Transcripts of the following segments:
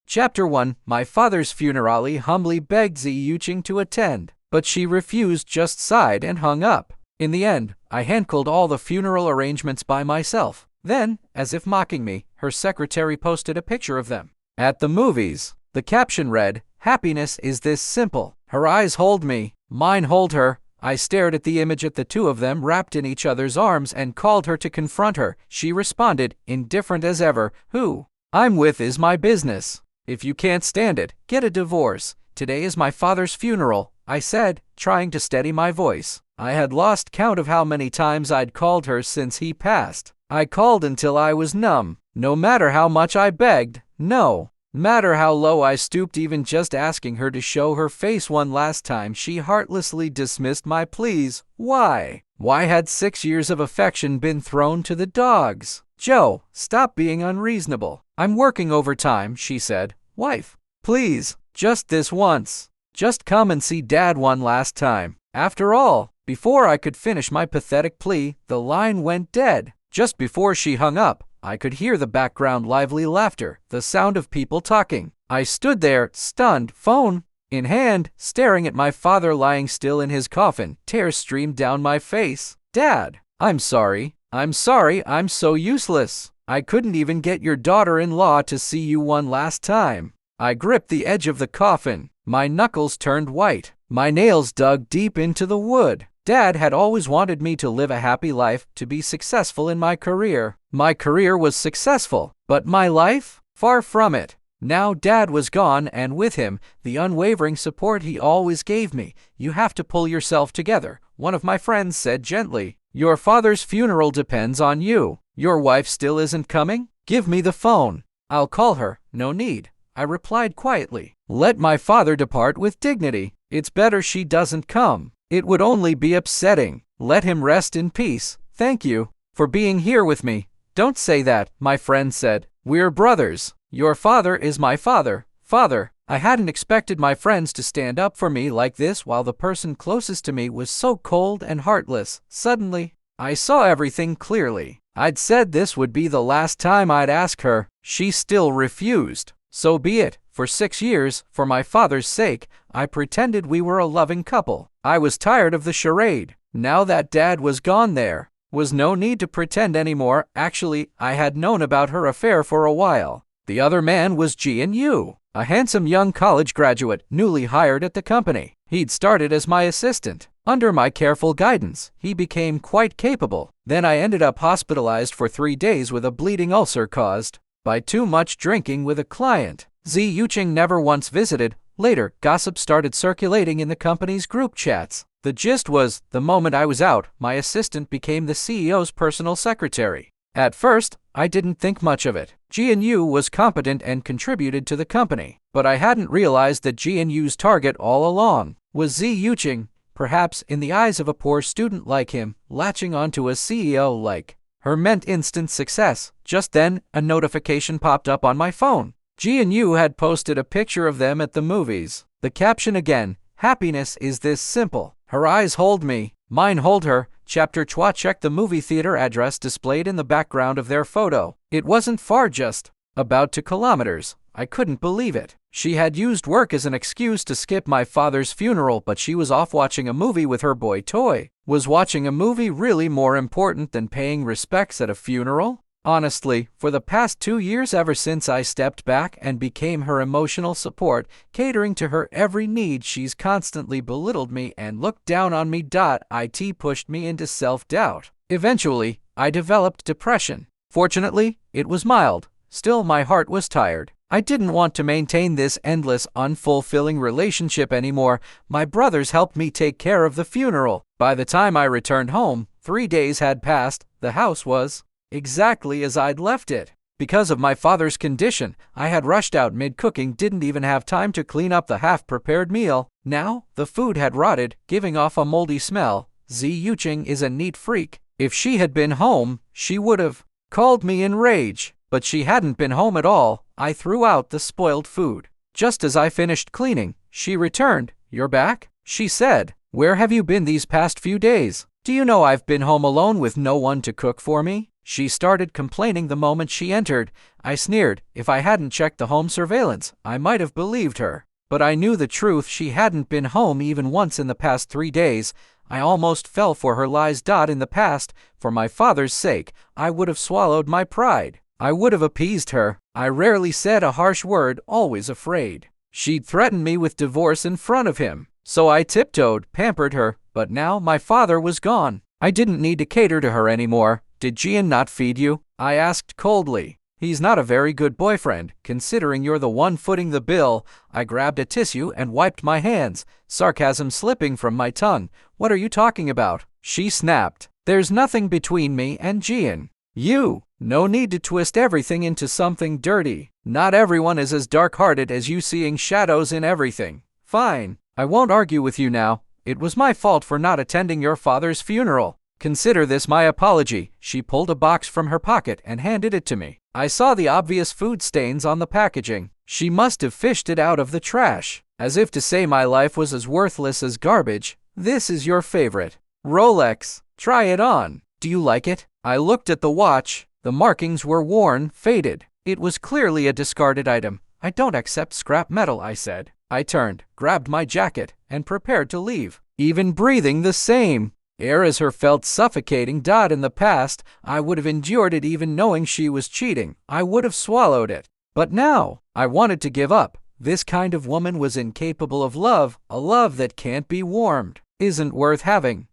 Chapter 1. My father's funeral. I humbly begged Xie Yuching to attend, but she refused, just sighed and hung up. In the end, I handcled all the funeral arrangements by myself. Then, as if mocking me, her secretary posted a picture of them at the movies. The caption read, "Happiness is this simple." Her eyes hold me, mine hold her. I stared at the image at the two of them wrapped in each other's arms and called her to confront her. She responded, indifferent as ever, "Who I'm with is my business. If you can't stand it, get a divorce. Today is my father's funeral," I said, trying to steady my voice. I had lost count of how many times I'd called her since he passed. I called until I was numb. No matter how much I begged, no matter how low I stooped, even just asking her to show her face one last time, she heartlessly dismissed my pleas. Why? Why had 6 years of affection been thrown to the dogs? "Joe, stop being unreasonable. I'm working overtime," she said. "Wife, please, just this once. Just come and see Dad one last time." After all, before I could finish my pathetic plea, the line went dead. Just before she hung up, I could hear the background lively laughter, the sound of people talking. I stood there, stunned, phone in hand, staring at my father lying still in his coffin. Tears streamed down my face. "Dad, I'm sorry. I'm sorry, I'm so useless. I couldn't even get your daughter-in-law to see you one last time." I gripped the edge of the coffin. My knuckles turned white. My nails dug deep into the wood. Dad had always wanted me to live a happy life, to be successful in my career. My career was successful, but my life? Far from it. Now Dad was gone, and with him, the unwavering support he always gave me. "You have to pull yourself together," one of my friends said gently. "Your father's funeral depends on you. Your wife still isn't coming? Give me the phone. I'll call her." "No need," I replied quietly. "Let my father depart with dignity. It's better she doesn't come. It would only be upsetting. Let him rest in peace. Thank you for being here with me." "Don't say that," my friend said. "We're brothers. Your father is my father." Father. I hadn't expected my friends to stand up for me like this while the person closest to me was so cold and heartless. Suddenly, I saw everything clearly. I'd said this would be the last time I'd ask her. She still refused. So be it. For 6 years, for my father's sake, I pretended we were a loving couple. I was tired of the charade. Now that Dad was gone, there was no need to pretend anymore. Actually, I had known about her affair for a while. The other man was Xie Yuching, a handsome young college graduate, newly hired at the company. He'd started as my assistant. Under my careful guidance, he became quite capable. Then I ended up hospitalized for 3 days with a bleeding ulcer caused by too much drinking with a client. Xie Yuching never once visited. Later, gossip started circulating in the company's group chats. The gist was, the moment I was out, my assistant became the CEO's personal secretary. At first, I didn't think much of it. Xie Yuching was competent and contributed to the company. But I hadn't realized that Xie Yuching's target all along was Xie Yuching, perhaps in the eyes of a poor student like him, latching onto a CEO like her meant instant success. Just then, a notification popped up on my phone. Xie Yuching had posted a picture of them at the movies. The caption again, "Happiness is this simple." Her eyes hold me, mine hold her. Chapter 2. Check the movie theater address displayed in the background of their photo. It wasn't far, just about 2 kilometers. I couldn't believe it. She had used work as an excuse to skip my father's funeral, but she was off watching a movie with her boy toy. Was watching a movie really more important than paying respects at a funeral? Honestly, for the past 2 years, ever since I stepped back and became her emotional support, catering to her every need, she's constantly belittled me and looked down on me. It pushed me into self-doubt. Eventually, I developed depression. Fortunately, it was mild. Still, my heart was tired. I didn't want to maintain this endless, unfulfilling relationship anymore. My brothers helped me take care of the funeral. By the time I returned home, 3 days had passed. The house was exactly as I'd left it. Because of my father's condition, I had rushed out mid-cooking, didn't even have time to clean up the half-prepared meal. Now, the food had rotted, giving off a moldy smell. Xie Yuching is a neat freak. If she had been home, she would have called me in rage. But she hadn't been home at all. I threw out the spoiled food. Just as I finished cleaning, she returned. "You're back?" she said. "Where have you been these past few days? Do you know I've been home alone with no one to cook for me?" She started complaining the moment she entered. I sneered. If I hadn't checked the home surveillance, I might have believed her. But I knew the truth. She hadn't been home even once in the past 3 days. I almost fell for her lies. In the past, for my father's sake, I would have swallowed my pride. I would have appeased her. I rarely said a harsh word, always afraid she'd threaten me with divorce in front of him. So I tiptoed, pampered her, but now my father was gone. I didn't need to cater to her anymore. Did Jian not feed you? I asked coldly. He's not a very good boyfriend, considering you're the one footing the bill. I grabbed a tissue and wiped my hands, sarcasm slipping from my tongue. What are you talking about? She snapped. There's nothing between me and Jian. You. No need to twist everything into something dirty. Not everyone is as dark-hearted as you, seeing shadows in everything. Fine. I won't argue with you now. It was my fault for not attending your father's funeral. Consider this my apology. She pulled a box from her pocket and handed it to me. I saw the obvious food stains on the packaging. She must have fished it out of the trash, as if to say my life was as worthless as garbage. This is your favorite Rolex. Try it on. Do you like it? I looked at the watch. The markings were worn, faded. It was clearly a discarded item. I don't accept scrap metal, I said. I turned, grabbed my jacket, and prepared to leave, even breathing the same air as her felt suffocating. In the past, I would have endured it even knowing she was cheating. I would have swallowed it. But now, I wanted to give up. This kind of woman was incapable of love, a love that can't be warmed, isn't worth having.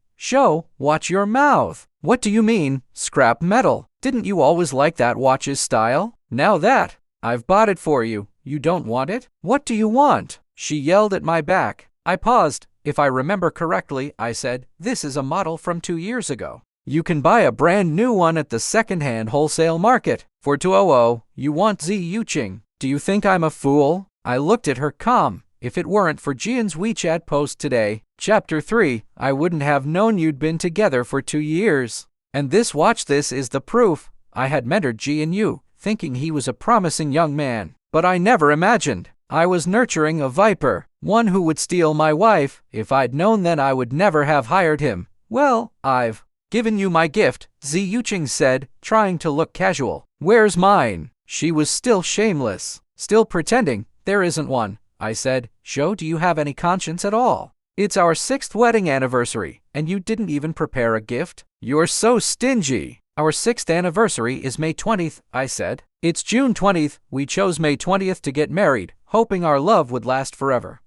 Watch your mouth. What do you mean, scrap metal? Didn't you always like that watch's style? Now that I've bought it for you, you don't want it? What do you want? She yelled at my back. I paused. If I remember correctly, I said, this is a model from 2 years ago. You can buy a brand new one at the second-hand wholesale market for $200. You want Xie Yuching. Do you think I'm a fool? I looked at her calm. If it weren't for Jian's WeChat post today, Chapter 3, I wouldn't have known you'd been together for 2 years. And this is the proof. I had mentored Jian Yu, thinking he was a promising young man. But I never imagined I was nurturing a viper, one who would steal my wife. If I'd known then, I would never have hired him. Well, I've given you my gift, Xie Yuching said, trying to look casual. Where's mine? She was still shameless, still pretending there isn't one. I said, do you have any conscience at all? It's our 6th wedding anniversary, and you didn't even prepare a gift? You're so stingy. Our 6th anniversary is May 20th, I said. It's June 20th. We chose May 20th to get married, hoping our love would last forever.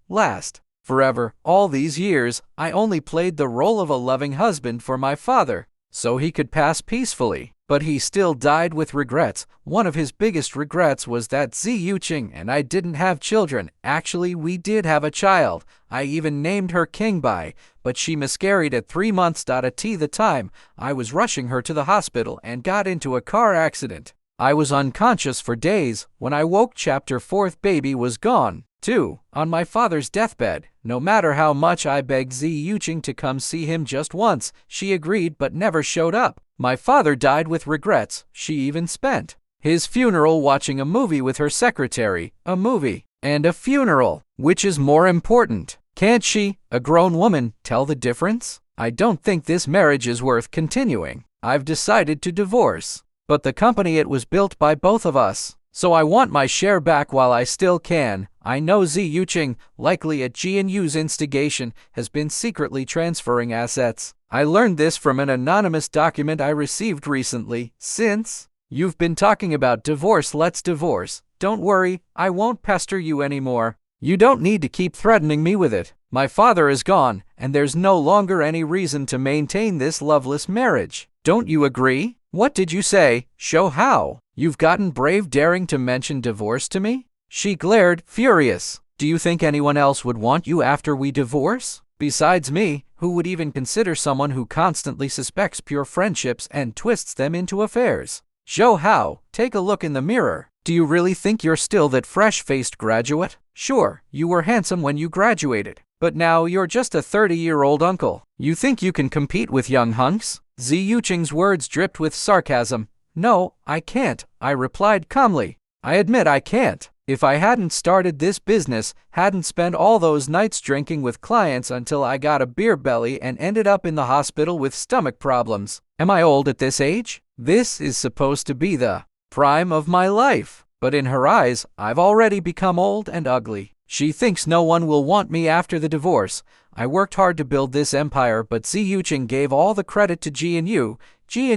Forever. All these years, I only played the role of a loving husband for my father, so he could pass peacefully. But he still died with regrets. One of his biggest regrets was that Xie Yuching and I didn't have children. Actually, we did have a child. I even named her Qingbai, but she miscarried at 3 months. At the time, I was rushing her to the hospital and got into a car accident. I was unconscious for days. When I woke, Chapter 4, baby was gone, too, on my father's deathbed. No matter how much I begged Xie Yuching to come see him just once, she agreed but never showed up. My father died with regrets. She even spent his funeral watching a movie with her secretary. A movie and a funeral. Which is more important? Can't she, a grown woman, tell the difference? I don't think this marriage is worth continuing. I've decided to divorce. But the company, it was built by both of us. So I want my share back while I still can. I know Xie Yuching, likely at Jian Yu's instigation, has been secretly transferring assets. I learned this from an anonymous document I received recently. Since you've been talking about divorce, let's divorce. Don't worry, I won't pester you anymore. You don't need to keep threatening me with it. My father is gone, and there's no longer any reason to maintain this loveless marriage. Don't you agree? What did you say? Show how. You've gotten brave daring to mention divorce to me? She glared, furious. Do you think anyone else would want you after we divorce? Besides me, who would even consider someone who constantly suspects pure friendships and twists them into affairs? Show how. Take a look in the mirror. Do you really think you're still that fresh-faced graduate? Sure, you were handsome when you graduated, but now you're just a 30-year-old uncle. You think you can compete with young hunks? Xie Yuching's words dripped with sarcasm. No, I can't, I replied calmly. I admit I can't. If I hadn't started this business, hadn't spent all those nights drinking with clients until I got a beer belly and ended up in the hospital with stomach problems. Am I old at this age? This is supposed to be the prime of my life. But in her eyes, I've already become old and ugly. She thinks no one will want me after the divorce. I worked hard to build this empire, but Xie Yuching gave all the credit to Jian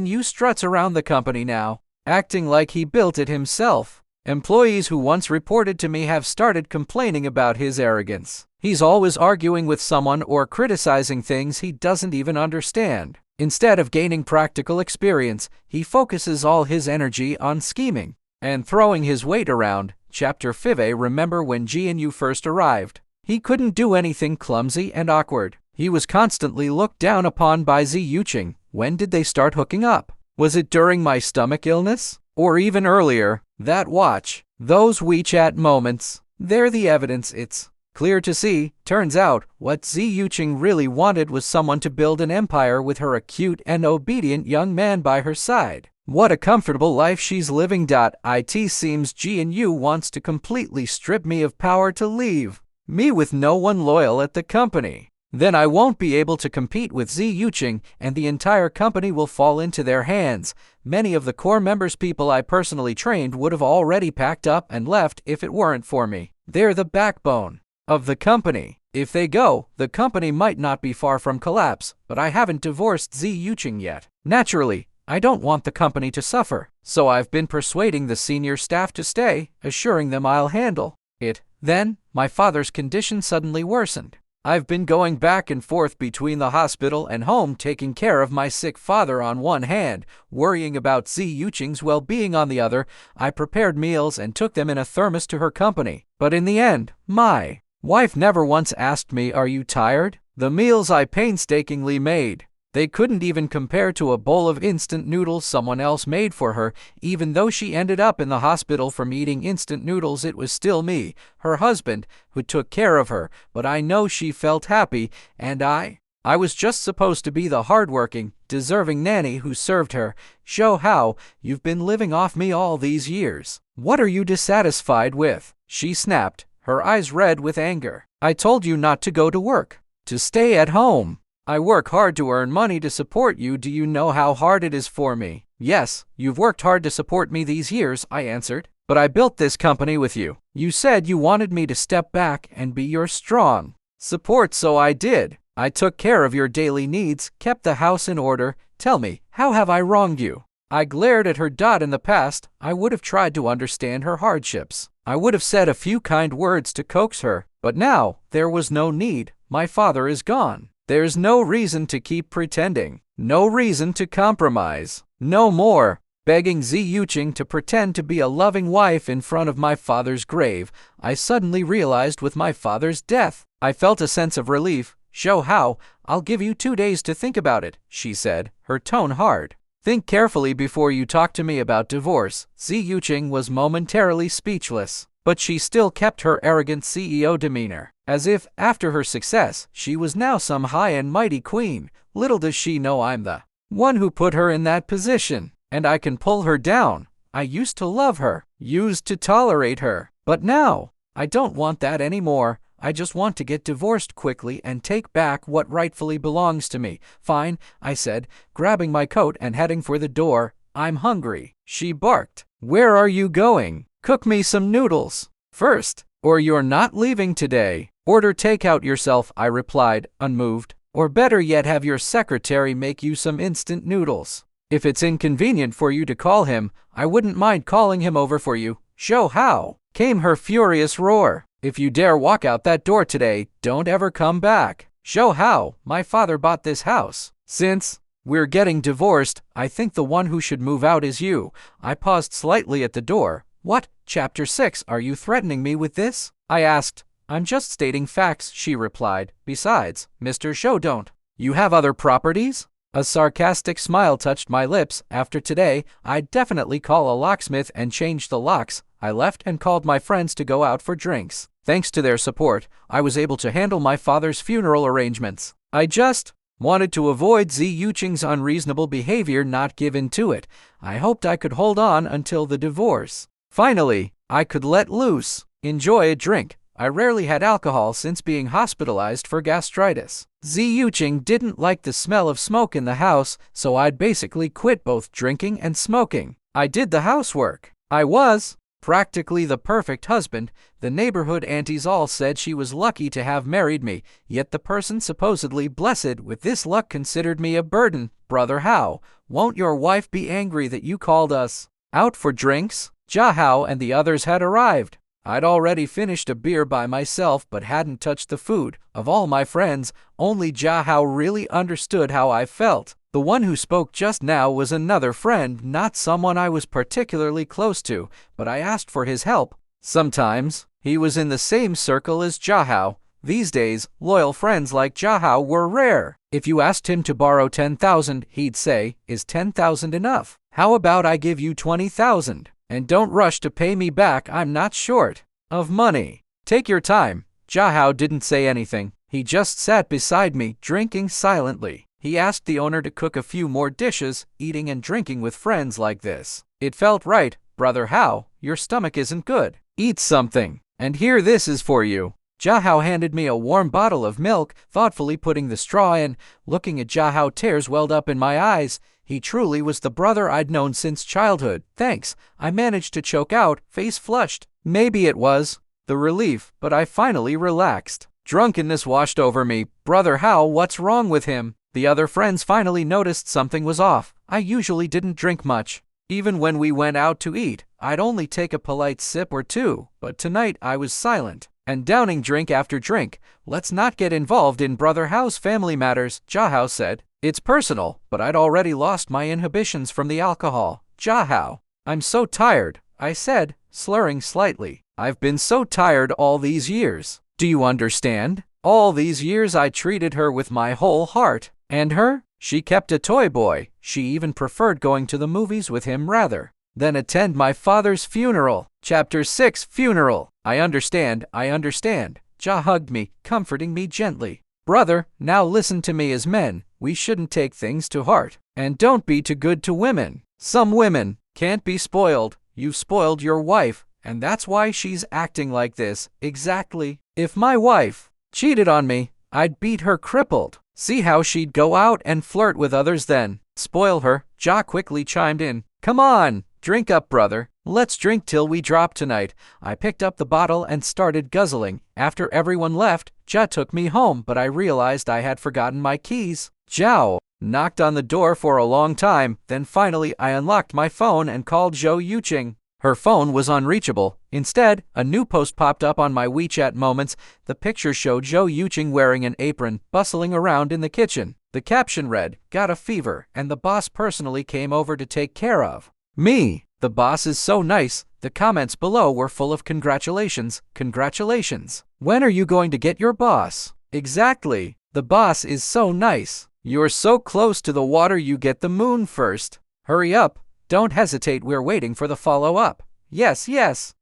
Yu struts around the company now, acting like he built it himself. Employees who once reported to me have started complaining about his arrogance. He's always arguing with someone or criticizing things he doesn't even understand. Instead of gaining practical experience, he focuses all his energy on scheming and throwing his weight around. Chapter 5. Remember when Jian Yu first arrived? He couldn't do anything clumsy and awkward. He was constantly looked down upon by Xie Yuching. When did they start hooking up? Was it during my stomach illness? Or even earlier? That watch, those WeChat moments, they're the evidence. It's clear to see. Turns out, what Xie Yuching really wanted was someone to build an empire with her, a cute and obedient young man by her side. What a comfortable life she's living. It seems Jian Yu wants to completely strip me of power to leave me with no one loyal at the company. Then I won't be able to compete with Xie Yuching, and the entire company will fall into their hands. Many of the core members, people I personally trained, would have already packed up and left if it weren't for me. They're the backbone of the company. If they go, the company might not be far from collapse, but I haven't divorced Xie Yuching yet. Naturally, I don't want the company to suffer, so I've been persuading the senior staff to stay, assuring them I'll handle it. Then, my father's condition suddenly worsened. I've been going back and forth between the hospital and home, taking care of my sick father on one hand, worrying about Xie Yuching's well-being on the other. I prepared meals and took them in a thermos to her company. But in the end, my wife never once asked me, "Are you tired?" The meals I painstakingly made, they couldn't even compare to a bowl of instant noodles someone else made for her. Even though she ended up in the hospital from eating instant noodles, it was still me, her husband, who took care of her. But I know she felt happy, and I was just supposed to be the hardworking, deserving nanny who served her. Show how you've been living off me all these years. What are you dissatisfied with? She snapped, her eyes red with anger. I told you not to go to work, to stay at home. I work hard to earn money to support you. Do you know how hard it is for me? Yes, you've worked hard to support me these years, I answered. But I built this company with you. You said you wanted me to step back and be your strong support, so I did. I took care of your daily needs, kept the house in order. Tell me, how have I wronged you? I glared at her. In the past, I would have tried to understand her hardships. I would have said a few kind words to coax her. But now, there was no need. My father is gone. There's no reason to keep pretending, no reason to compromise, no more begging Xie Yuching to pretend to be a loving wife in front of my father's grave. I suddenly realized with my father's death, I felt a sense of relief. Show how. I'll give you 2 days to think about it, she said, her tone hard. Think carefully before you talk to me about divorce. Xie Yuching was momentarily speechless, but she still kept her arrogant CEO demeanor, as if, after her success, she was now some high and mighty queen. Little does she know I'm the one who put her in that position, and I can pull her down. I used to love her, used to tolerate her, but now, I don't want that anymore. I just want to get divorced quickly and take back what rightfully belongs to me. Fine, I said, grabbing my coat and heading for the door. I'm hungry, she barked. Where are you going? Cook me some noodles first, or you're not leaving today. Order takeout yourself, I replied, unmoved. Or better yet, have your secretary make you some instant noodles. If it's inconvenient for you to call him, I wouldn't mind calling him over for you. Show how, came her furious roar. If you dare walk out that door today, don't ever come back. Show how. My father bought this house. Since we're getting divorced, I think the one who should move out is you. I paused slightly at the door. What? Chapter 6. Are you threatening me with this? I asked. I'm just stating facts, she replied. Besides, Mr. Show, don't you have other properties? A sarcastic smile touched my lips. After today, I'd definitely call a locksmith and change the locks. I left and called my friends to go out for drinks. Thanks to their support, I was able to handle my father's funeral arrangements. I just wanted to avoid Xie Yuching's unreasonable behavior, not give in to it. I hoped I could hold on until the divorce. Finally, I could let loose, enjoy a drink. I rarely had alcohol since being hospitalized for gastritis. Xie Yuching didn't like the smell of smoke in the house, so I'd basically quit both drinking and smoking. I did the housework. I was practically the perfect husband. The neighborhood aunties all said she was lucky to have married me, yet the person supposedly blessed with this luck considered me a burden. Brother Hao, won't your wife be angry that you called us out for drinks? Jia Hao and the others had arrived. I'd already finished a beer by myself but hadn't touched the food. Of all my friends, only Jia Hao really understood how I felt. The one who spoke just now was another friend, not someone I was particularly close to, but I asked for his help. Sometimes, he was in the same circle as Jia Hao. These days, loyal friends like Jia Hao were rare. If you asked him to borrow 10,000, he'd say, "Is 10,000 enough? How about I give you 20,000? And don't rush to pay me back, I'm not short of money. Take your time." Jia Hao didn't say anything. He just sat beside me, drinking silently. He asked the owner to cook a few more dishes. Eating and drinking with friends like this, it felt right. "Brother Hao, your stomach isn't good. Eat something. And here, this is for you." Jia Hao handed me a warm bottle of milk, thoughtfully putting the straw in. Looking at Jia Hao, tears welled up in my eyes. He truly was the brother I'd known since childhood. "Thanks," I managed to choke out, face flushed. Maybe it was the relief, but I finally relaxed. Drunkenness washed over me. "Brother Hao, what's wrong with him?" The other friends finally noticed something was off. I usually didn't drink much. Even when we went out to eat, I'd only take a polite sip or two, but tonight I was silent and downing drink after drink. "Let's not get involved in Brother Hao's family matters," Jia Hao said. "It's personal," but I'd already lost my inhibitions from the alcohol. "Jia Hao, I'm so tired," I said, slurring slightly. "I've been so tired all these years. Do you understand? All these years I treated her with my whole heart. And her? She kept a toy boy. She even preferred going to the movies with him rather than attend my father's funeral." Chapter 6, Funeral. I understand. Jia hugged me, comforting me gently. "Brother, now listen to me. As men, we shouldn't take things to heart. And don't be too good to women. Some women can't be spoiled. You've spoiled your wife, and that's why she's acting like this." "Exactly. If my wife cheated on me, I'd beat her crippled. See how she'd go out and flirt with others then. Spoil her." Jia quickly chimed in. "Come on, drink up, brother. Let's drink till we drop tonight." I picked up the bottle and started guzzling. After everyone left, Jia took me home, but I realized I had forgotten my keys. Zhao knocked on the door for a long time. Then finally I unlocked my phone and called Xie Yuching. Her phone was unreachable. Instead, a new post popped up on my WeChat Moments. The picture showed Xie Yuching wearing an apron, bustling around in the kitchen. The caption read, "Got a fever, and the boss personally came over to take care of me. The boss is so nice." The comments below were full of congratulations. "Congratulations. When are you going to get your boss?" "Exactly. The boss is so nice. You're so close to the water, you get the moon first. Hurry up. Don't hesitate, we're waiting for the follow-up. Yes.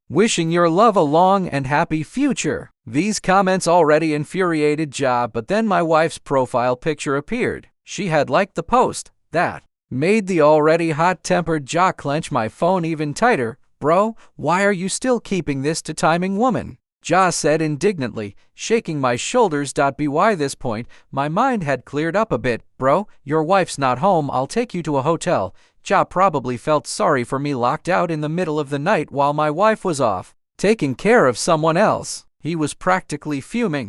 Wishing your love a long and happy future." These comments already infuriated Jia, but then my wife's profile picture appeared. She had liked the post. That made the already hot-tempered Jia clench my phone even tighter. "Bro, why are you still keeping this to timing woman?" Jia said indignantly, shaking my shoulders. By this point, my mind had cleared up a bit. "Bro, your wife's not home, I'll take you to a hotel." Jia probably felt sorry for me locked out in the middle of the night while my wife was off taking care of someone else. He was practically fuming.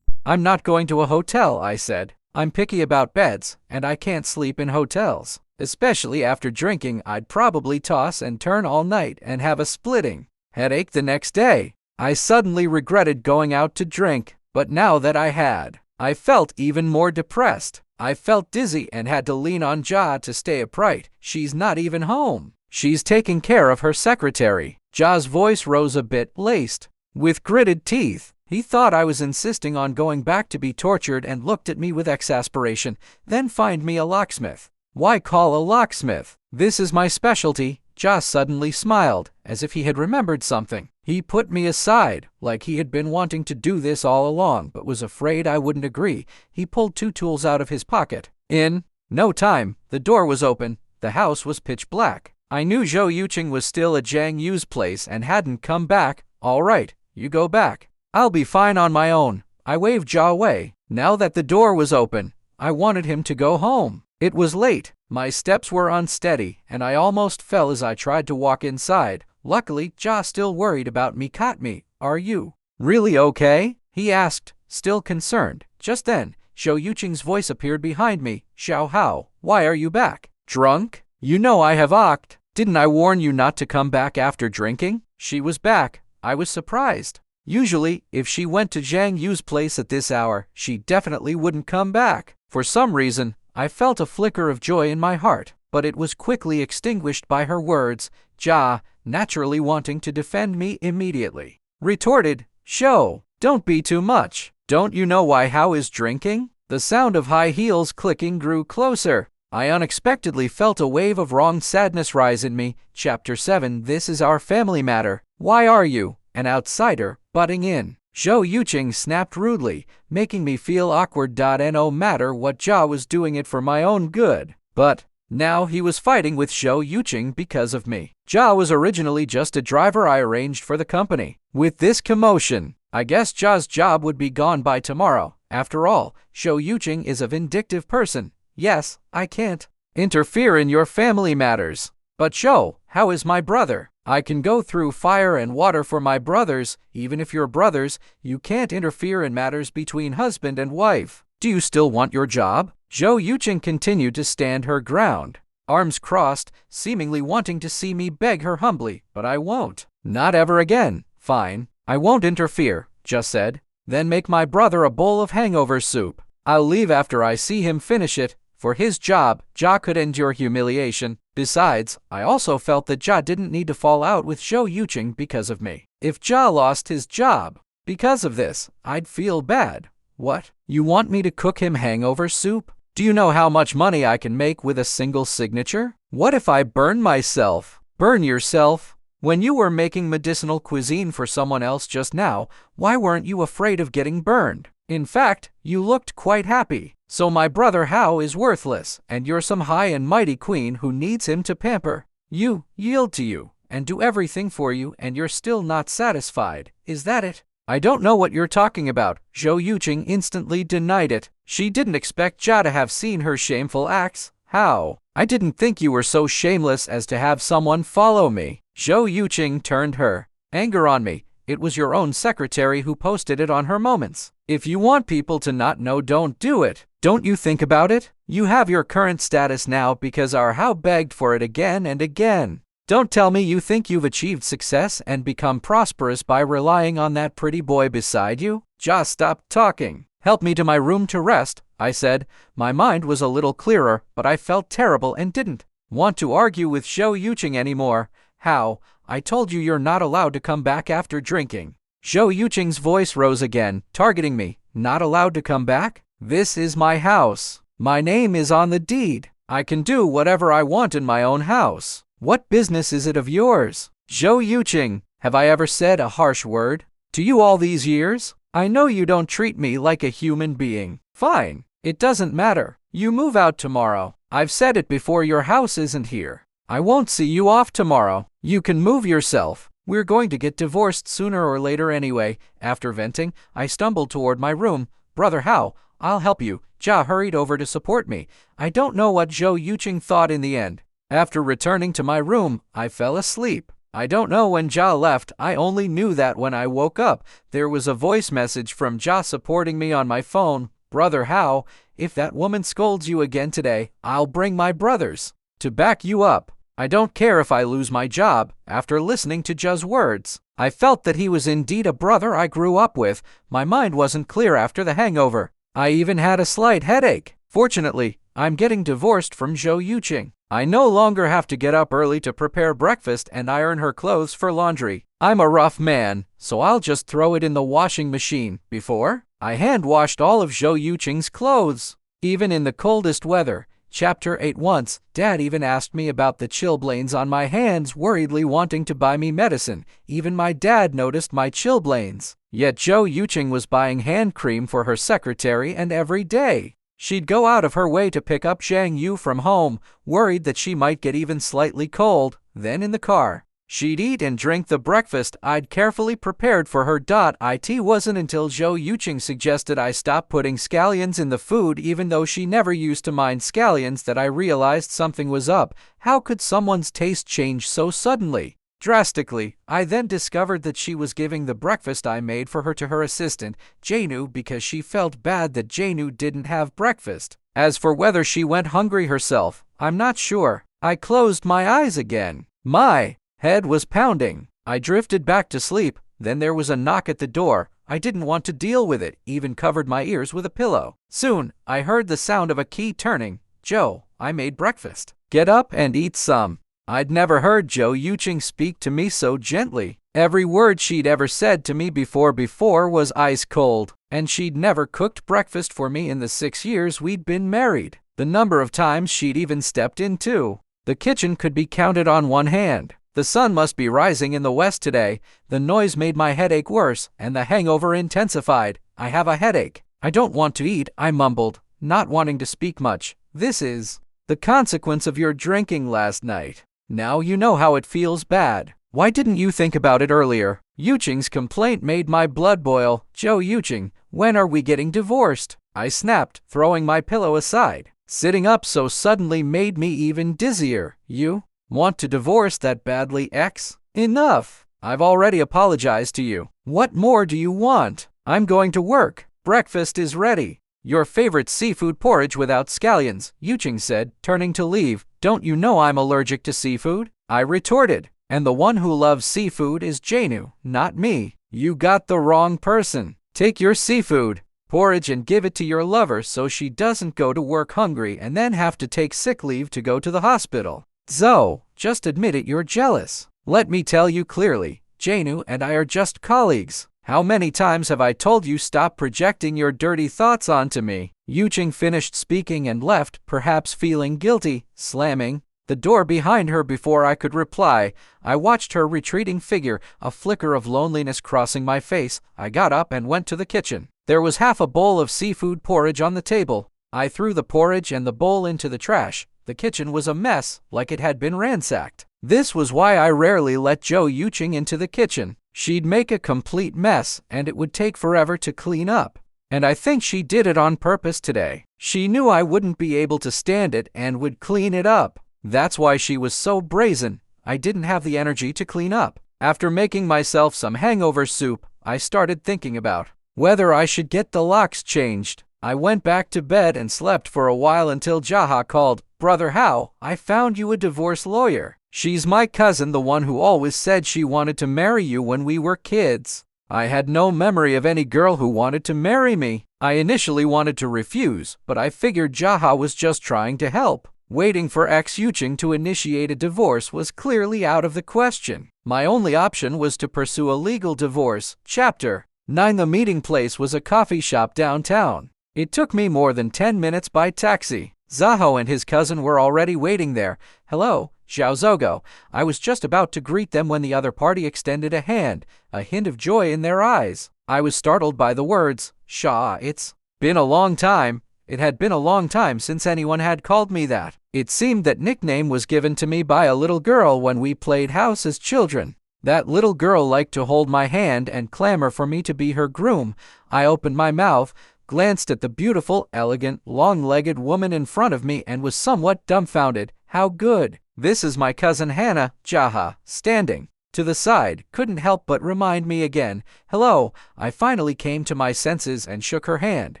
"I'm not going to a hotel," I said. "I'm picky about beds, and I can't sleep in hotels. Especially after drinking, I'd probably toss and turn all night and have a splitting headache the next day." I suddenly regretted going out to drink, but now that I had, I felt even more depressed. I felt dizzy and had to lean on Jia to stay upright. "She's not even home. She's taking care of her secretary." Jia's voice rose a bit, laced with gritted teeth. He thought I was insisting on going back to be tortured and looked at me with exasperation. "Then find me a locksmith." "Why call a locksmith? This is my specialty." Jia suddenly smiled, as if he had remembered something. He put me aside, like he had been wanting to do this all along, but was afraid I wouldn't agree. He pulled 2 tools out of his pocket. In no time, the door was open. The house was pitch black. I knew Xie Yuching was still at Zhang Yu's place and hadn't come back. "All right, you go back. I'll be fine on my own. I waved Jia away. Now that the door was open, I wanted him to go home. It was late. My steps were unsteady, and I almost fell as I tried to walk inside. Luckily, Jia, still worried about me, caught me. Are you really okay? He asked, still concerned. Just then, Xie Yuching's voice appeared behind me. Xiao Hao, why are you back? Drunk? You know I have oct. Didn't I warn you not to come back after drinking? She was back. I was surprised. Usually, if she went to Zhang Yu's place at this hour, she definitely wouldn't come back. For some reason, I felt a flicker of joy in my heart, but it was quickly extinguished by her words. Jia, naturally wanting to defend me immediately, retorted, "Show, don't be too much. Don't you know why Hao is drinking?" The sound of high heels clicking grew closer. I unexpectedly felt a wave of wrong sadness rise in me. Chapter 7. This is our family matter. Why are you, an outsider, butting in? Xie Yuching snapped rudely, making me feel awkward. No matter what, Jia was doing it for my own good. But now he was fighting with Xie Yuching because of me. Jia was originally just a driver I arranged for the company. With this commotion, I guess Jia's job would be gone by tomorrow. After all, Xie Yuching is a vindictive person. Yes, I can't interfere in your family matters. But Xie, how is my brother? I can go through fire and water for my brothers. Even if you're brothers, you can't interfere in matters between husband and wife. Do you still want your job? Xie Yuching continued to stand her ground, arms crossed, seemingly wanting to see me beg her humbly. But I won't. Not ever again. Fine, I won't interfere, just said. Then make my brother a bowl of hangover soup. I'll leave after I see him finish it. For his job, Jia could endure humiliation. Besides, I also felt that Jia didn't need to fall out with Xie Yuching because of me. If Jia lost his job because of this, I'd feel bad. What? You want me to cook him hangover soup? Do you know how much money I can make with a single signature? What if I burn myself? Burn yourself? When you were making medicinal cuisine for someone else just now, why weren't you afraid of getting burned? In fact, you looked quite happy. So my brother Hao is worthless, and you're some high and mighty queen who needs him to pamper you, yield to you, and do everything for you, and you're still not satisfied. Is that it? I don't know what you're talking about. Xie Yuching instantly denied it. She didn't expect Jia to have seen her shameful acts. How? I didn't think you were so shameless as to have someone follow me. Xie Yuching turned her anger on me. It was your own secretary who posted it on her moments. If you want people to not know, don't do it. Don't you think about it? You have your current status now because our Hao begged for it again and again. Don't tell me you think you've achieved success and become prosperous by relying on that pretty boy beside you. Jia stopped talking. Help me to my room to rest, I said. My mind was a little clearer, but I felt terrible and didn't want to argue with Xie Yuching anymore. How? I told you you're not allowed to come back after drinking. Xie Yuching's voice rose again, targeting me. Not allowed to come back? This is my house. My name is on the deed. I can do whatever I want in my own house. What business is it of yours? Xie Yuching, have I ever said a harsh word to you all these years? I know you don't treat me like a human being. Fine. It doesn't matter. You move out tomorrow. I've said it before, your house isn't here. I won't see you off tomorrow. You can move yourself. We're going to get divorced sooner or later anyway. After venting, I stumbled toward my room. Brother Hao, I'll help you. Jia hurried over to support me. I don't know what Xie Yuching thought in the end. After returning to my room, I fell asleep. I don't know when Jia left. I only knew that when I woke up, there was a voice message from Jia supporting me on my phone. Brother Hao, if that woman scolds you again today, I'll bring my brothers to back you up. I don't care if I lose my job. After listening to Jia's words, I felt that he was indeed a brother I grew up with. My mind wasn't clear after the hangover. I even had a slight headache. Fortunately, I'm getting divorced from Xie Yuching. I no longer have to get up early to prepare breakfast and iron her clothes for laundry. I'm a rough man, so I'll just throw it in the washing machine. Before, I hand-washed all of Xie Yuching's clothes, even in the coldest weather. Chapter 8. Once, Dad even asked me about the chilblains on my hands, worriedly wanting to buy me medicine. Even my dad noticed my chilblains. Yet Xie Yuching was buying hand cream for her secretary, and every day she'd go out of her way to pick up Zhang Yu from home, worried that she might get even slightly cold. Then in the car, She'd eat and drink the breakfast I'd carefully prepared for her. It wasn't until Xie Yuching suggested I stop putting scallions in the food, even though she never used to mind scallions, that I realized something was up. How could someone's taste change so suddenly? Drastically. I then discovered that she was giving the breakfast I made for her to her assistant, Jainu, because she felt bad that Jainu didn't have breakfast. As for whether she went hungry herself, I'm not sure. I closed my eyes again. My head was pounding. I drifted back to sleep. Then there was a knock at the door. I didn't want to deal with it, even covered my ears with a pillow. Soon, I heard the sound of a key turning. Joe, I made breakfast. Get up and eat some. I'd never heard Xie Yuching speak to me so gently. Every word she'd ever said to me before was ice cold, and she'd never cooked breakfast for me in the 6 years we'd been married. The number of times she'd even stepped into the kitchen could be counted on one hand. The sun must be rising in the west today. The noise made my headache worse, and the hangover intensified. I have a headache. I don't want to eat, I mumbled, not wanting to speak much. This is the consequence of your drinking last night. Now you know how it feels bad. Why didn't you think about it earlier? Yuching's complaint made my blood boil. Xie Yuching, when are we getting divorced? I snapped, throwing my pillow aside. Sitting up so suddenly made me even dizzier. You want to divorce that badly, X? Enough. I've already apologized to you. What more do you want? I'm going to work. Breakfast is ready. Your favorite seafood porridge without scallions, Yuching said, turning to leave. Don't you know I'm allergic to seafood? I retorted. And the one who loves seafood is Jainu, not me. You got the wrong person. Take your seafood porridge and give it to your lover so she doesn't go to work hungry and then have to take sick leave to go to the hospital. Zoe, just admit it, you're jealous. Let me tell you clearly, Jainu and I are just colleagues. How many times have I told you stop projecting your dirty thoughts onto me? Yuching finished speaking and left, perhaps feeling guilty, slamming the door behind her before I could reply. I watched her retreating figure, a flicker of loneliness crossing my face. I got up and went to the kitchen. There was half a bowl of seafood porridge on the table. I threw the porridge and the bowl into the trash. The kitchen was a mess, like it had been ransacked. This was why I rarely let Xie Yuching into the kitchen. She'd make a complete mess, and it would take forever to clean up. And I think she did it on purpose today. She knew I wouldn't be able to stand it and would clean it up. That's why she was so brazen. I didn't have the energy to clean up. After making myself some hangover soup, I started thinking about whether I should get the locks changed. I went back to bed and slept for a while until Jaha called. Brother Hao, I found you a divorce lawyer. She's my cousin, the one who always said she wanted to marry you when we were kids. I had no memory of any girl who wanted to marry me. I initially wanted to refuse, but I figured Jaha was just trying to help. Waiting for Xie Yuching to initiate a divorce was clearly out of the question. My only option was to pursue a legal divorce. Chapter 9. The meeting place was a coffee shop downtown. It took me more than 10 minutes by taxi. Zaho and his cousin were already waiting there. Hello, Xiao Zogo. I was just about to greet them when the other party extended a hand, a hint of joy in their eyes. I was startled by the words, Sha, it's been a long time. It had been a long time since anyone had called me that. It seemed that nickname was given to me by a little girl when we played house as children. That little girl liked to hold my hand and clamor for me to be her groom. I opened my mouth, glanced at the beautiful, elegant, long-legged woman in front of me and was somewhat dumbfounded. How good. This is my cousin Hannah, Jaha, standing to the side, couldn't help but remind me again. Hello, I finally came to my senses and shook her hand.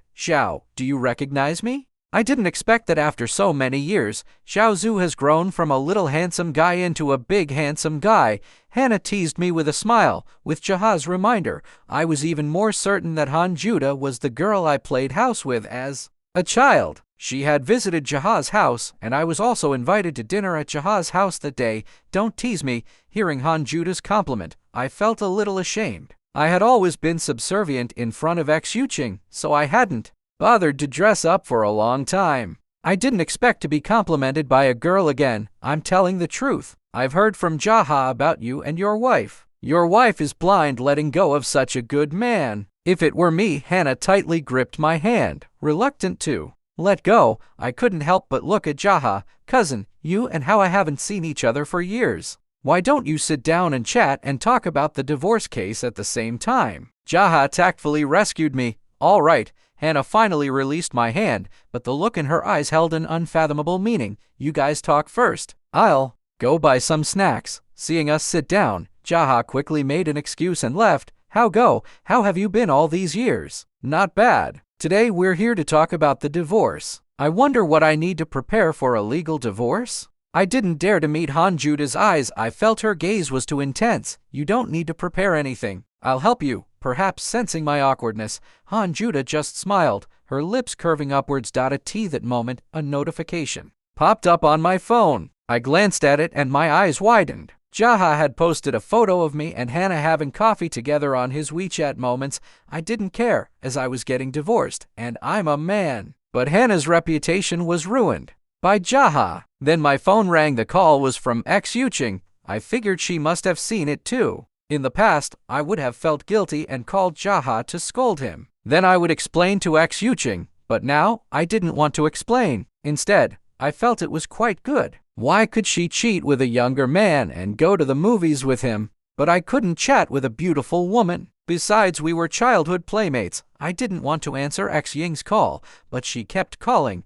Xiao, do you recognize me? I didn't expect that after so many years. Xiao Zhu has grown from a little handsome guy into a big handsome guy. Hannah teased me with a smile. With Jaha's reminder, I was even more certain that Han Judah was the girl I played house with as a child. She had visited Jaha's house, and I was also invited to dinner at Jaha's house that day. Don't tease me. Hearing Han Judah's compliment, I felt a little ashamed. I had always been subservient in front of Xie Yuching, so I hadn't bothered to dress up for a long time. I didn't expect to be complimented by a girl again. I'm telling the truth. I've heard from Jaha about you and your wife. Your wife is blind, letting go of such a good man. If it were me, Hannah tightly gripped my hand, reluctant to let go. I couldn't help but look at Jaha. Cousin, you and how I haven't seen each other for years. Why don't you sit down and chat and talk about the divorce case at the same time? Jaha tactfully rescued me. All right. Hannah finally released my hand, but the look in her eyes held an unfathomable meaning. You guys talk first. I'll go buy some snacks. Seeing us sit down, Jaha quickly made an excuse and left. How have you been all these years? Not bad. Today we're here to talk about the divorce. I wonder what I need to prepare for a legal divorce? I didn't dare to meet Han Judah's eyes. I felt her gaze was too intense. You don't need to prepare anything. I'll help you. Perhaps sensing my awkwardness, Han Judah just smiled, her lips curving upwards. At that moment, a notification popped up on my phone. I glanced at it and my eyes widened. Jaha had posted a photo of me and Hannah having coffee together on his WeChat Moments. I didn't care, as I was getting divorced, and I'm a man. But Hannah's reputation was ruined by Jaha. Then my phone rang. The call was from Xie Yuching. I figured she must have seen it too. In the past, I would have felt guilty and called Jaha to scold him. Then I would explain to Xie Yuching, but now I didn't want to explain. Instead, I felt it was quite good. Why could she cheat with a younger man and go to the movies with him? But I couldn't chat with a beautiful woman. Besides, we were childhood playmates. I didn't want to answer Xie Ying's call, but she kept calling.